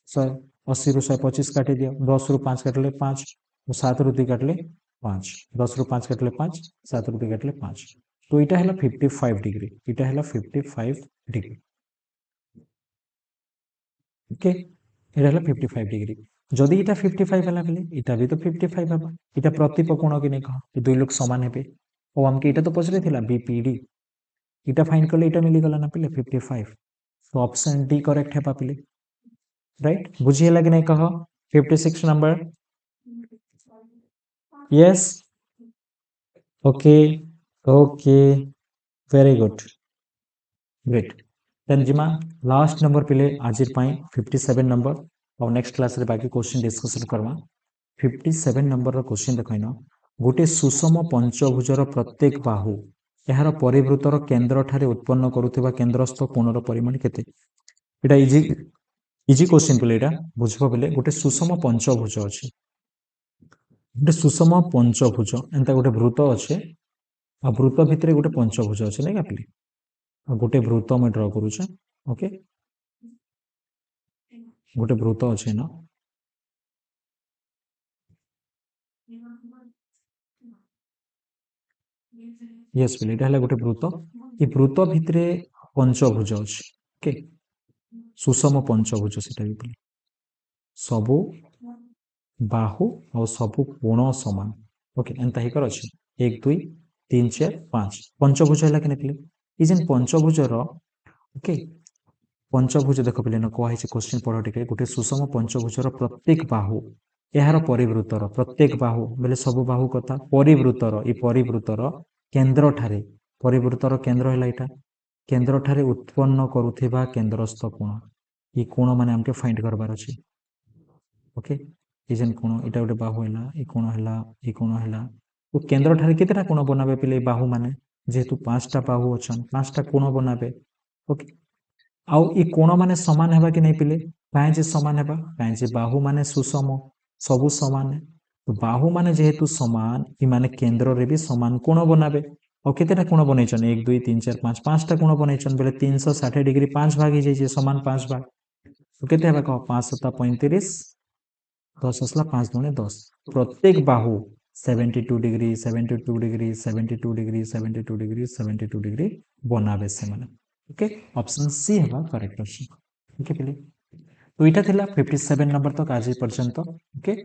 180 रु 125 काटी दियो 10 रु 5 काटले 5 7 रु 2 काटले 5 10 रु 5 काटले 5 7 रु 2 काटले 5 तो यहाँ है 55 डिग्री यहाँ है 55 डिग्री ओके यहाँ है 55 डिग्री जदि यहाँ 55 है बेले यहाँ भी तो 55 हम यहाँ प्रतिप कोण कि नहीं कह ये दुई लोग सामान हे और आमके यहाँ तो पचरे थिला बीपीडी यहाँ फाइंड कले यहाँ मिलीगला ना पिले 55 तो ऑप्शन डी करेक्ट है पिले राइट बुझीगला कि नहीं कह 56 number yes okay okay very good great then जिमा लास्ट नंबर पिले आज 57 नंबर और नेक्स्ट क्लास रे बाकी क्वेश्चन डिस्कशन करवा 57 नंबर रो क्वेश्चन देखैन गोटे सुषम पंचभुजर प्रत्येक बाहु यार परिवृतर केन्द्र ठारे उत्पन्न करुवा केन्द्रस्थ कोणर परिमाण केते एटा इजी इजी क्वेश्चन पिले एटा बुझबो बेले गोटे सुषम पंचभुज अछि गोटे सुषम पंचभुज एंता गोटे वृत्त अच्छे आ वृत्त भितर गोटे पंचभुज अच्छे नहीं पिले गोटे वृत्त मैं ड्र करुचे ओके गोटे वृत्त अच्छे ना यस पिले एटा हला गोटे वृत्त ये वृत्त भितर पंचभुज अच्छे ओके सुषम पंचभुज सेटा भी पिले सबु बाहु और सबु कोण समान ओके एंता ही कर अच्छे 1 2 3 4 5 पंचभुज है कि नहीं ये जेन पंचभुजर ओके पंचभुज देख पे कही क्वेश्चन पढ़ टे गोटे सुषम पंचभुजर प्रत्येक बाहु यार परिवृतर प्रत्येक बाहु बोले सब बाहु कथा परिवृतर ये परिवृतर केन्द्र ठारे परिवृतर केन्द्र है यहाँ केन्द्र ठारे उत्पन्न करुवा केन्द्रस्थ कोण ये कोण माने हमके फाइंड करबार अछि ओके ये जेन कोण इटा गोटे बाहु है ये कोण है ये कोण है तो केन्द्र ठारे केतेटा कोण बनाबे पिले बाहु माने जेहेतु 5टा बाहु अच्छन 5टा कोण बनाबे ओके आउ ये कोण माने समान हेबा कि नहीं पिले काहे जे समान हेबा काहे जे बाहु माने सुषम सबु समान है तो बाहु माने जेहेतु समान ये माने केन्द्र रे भी समान कोण बनाबे और केतेटा कोण बनैछन 1 2 3 4 5 5टा कोण बनैछन बोले 360 डिग्री 5 भाग ही जाइए समान 5 भाग तो केते हेबा कह 5 7 35 10 असला 5 दुने 10 प्रत्येक बाहु 72 degree 72 degree 72 degree 72 degree 72 degree बनाबे से माने ओके ऑप्शन सी है करेक्ट ऑप्शन ओके पिले तो इटा थिला 57 नंबर तक आज पर्यंत ओके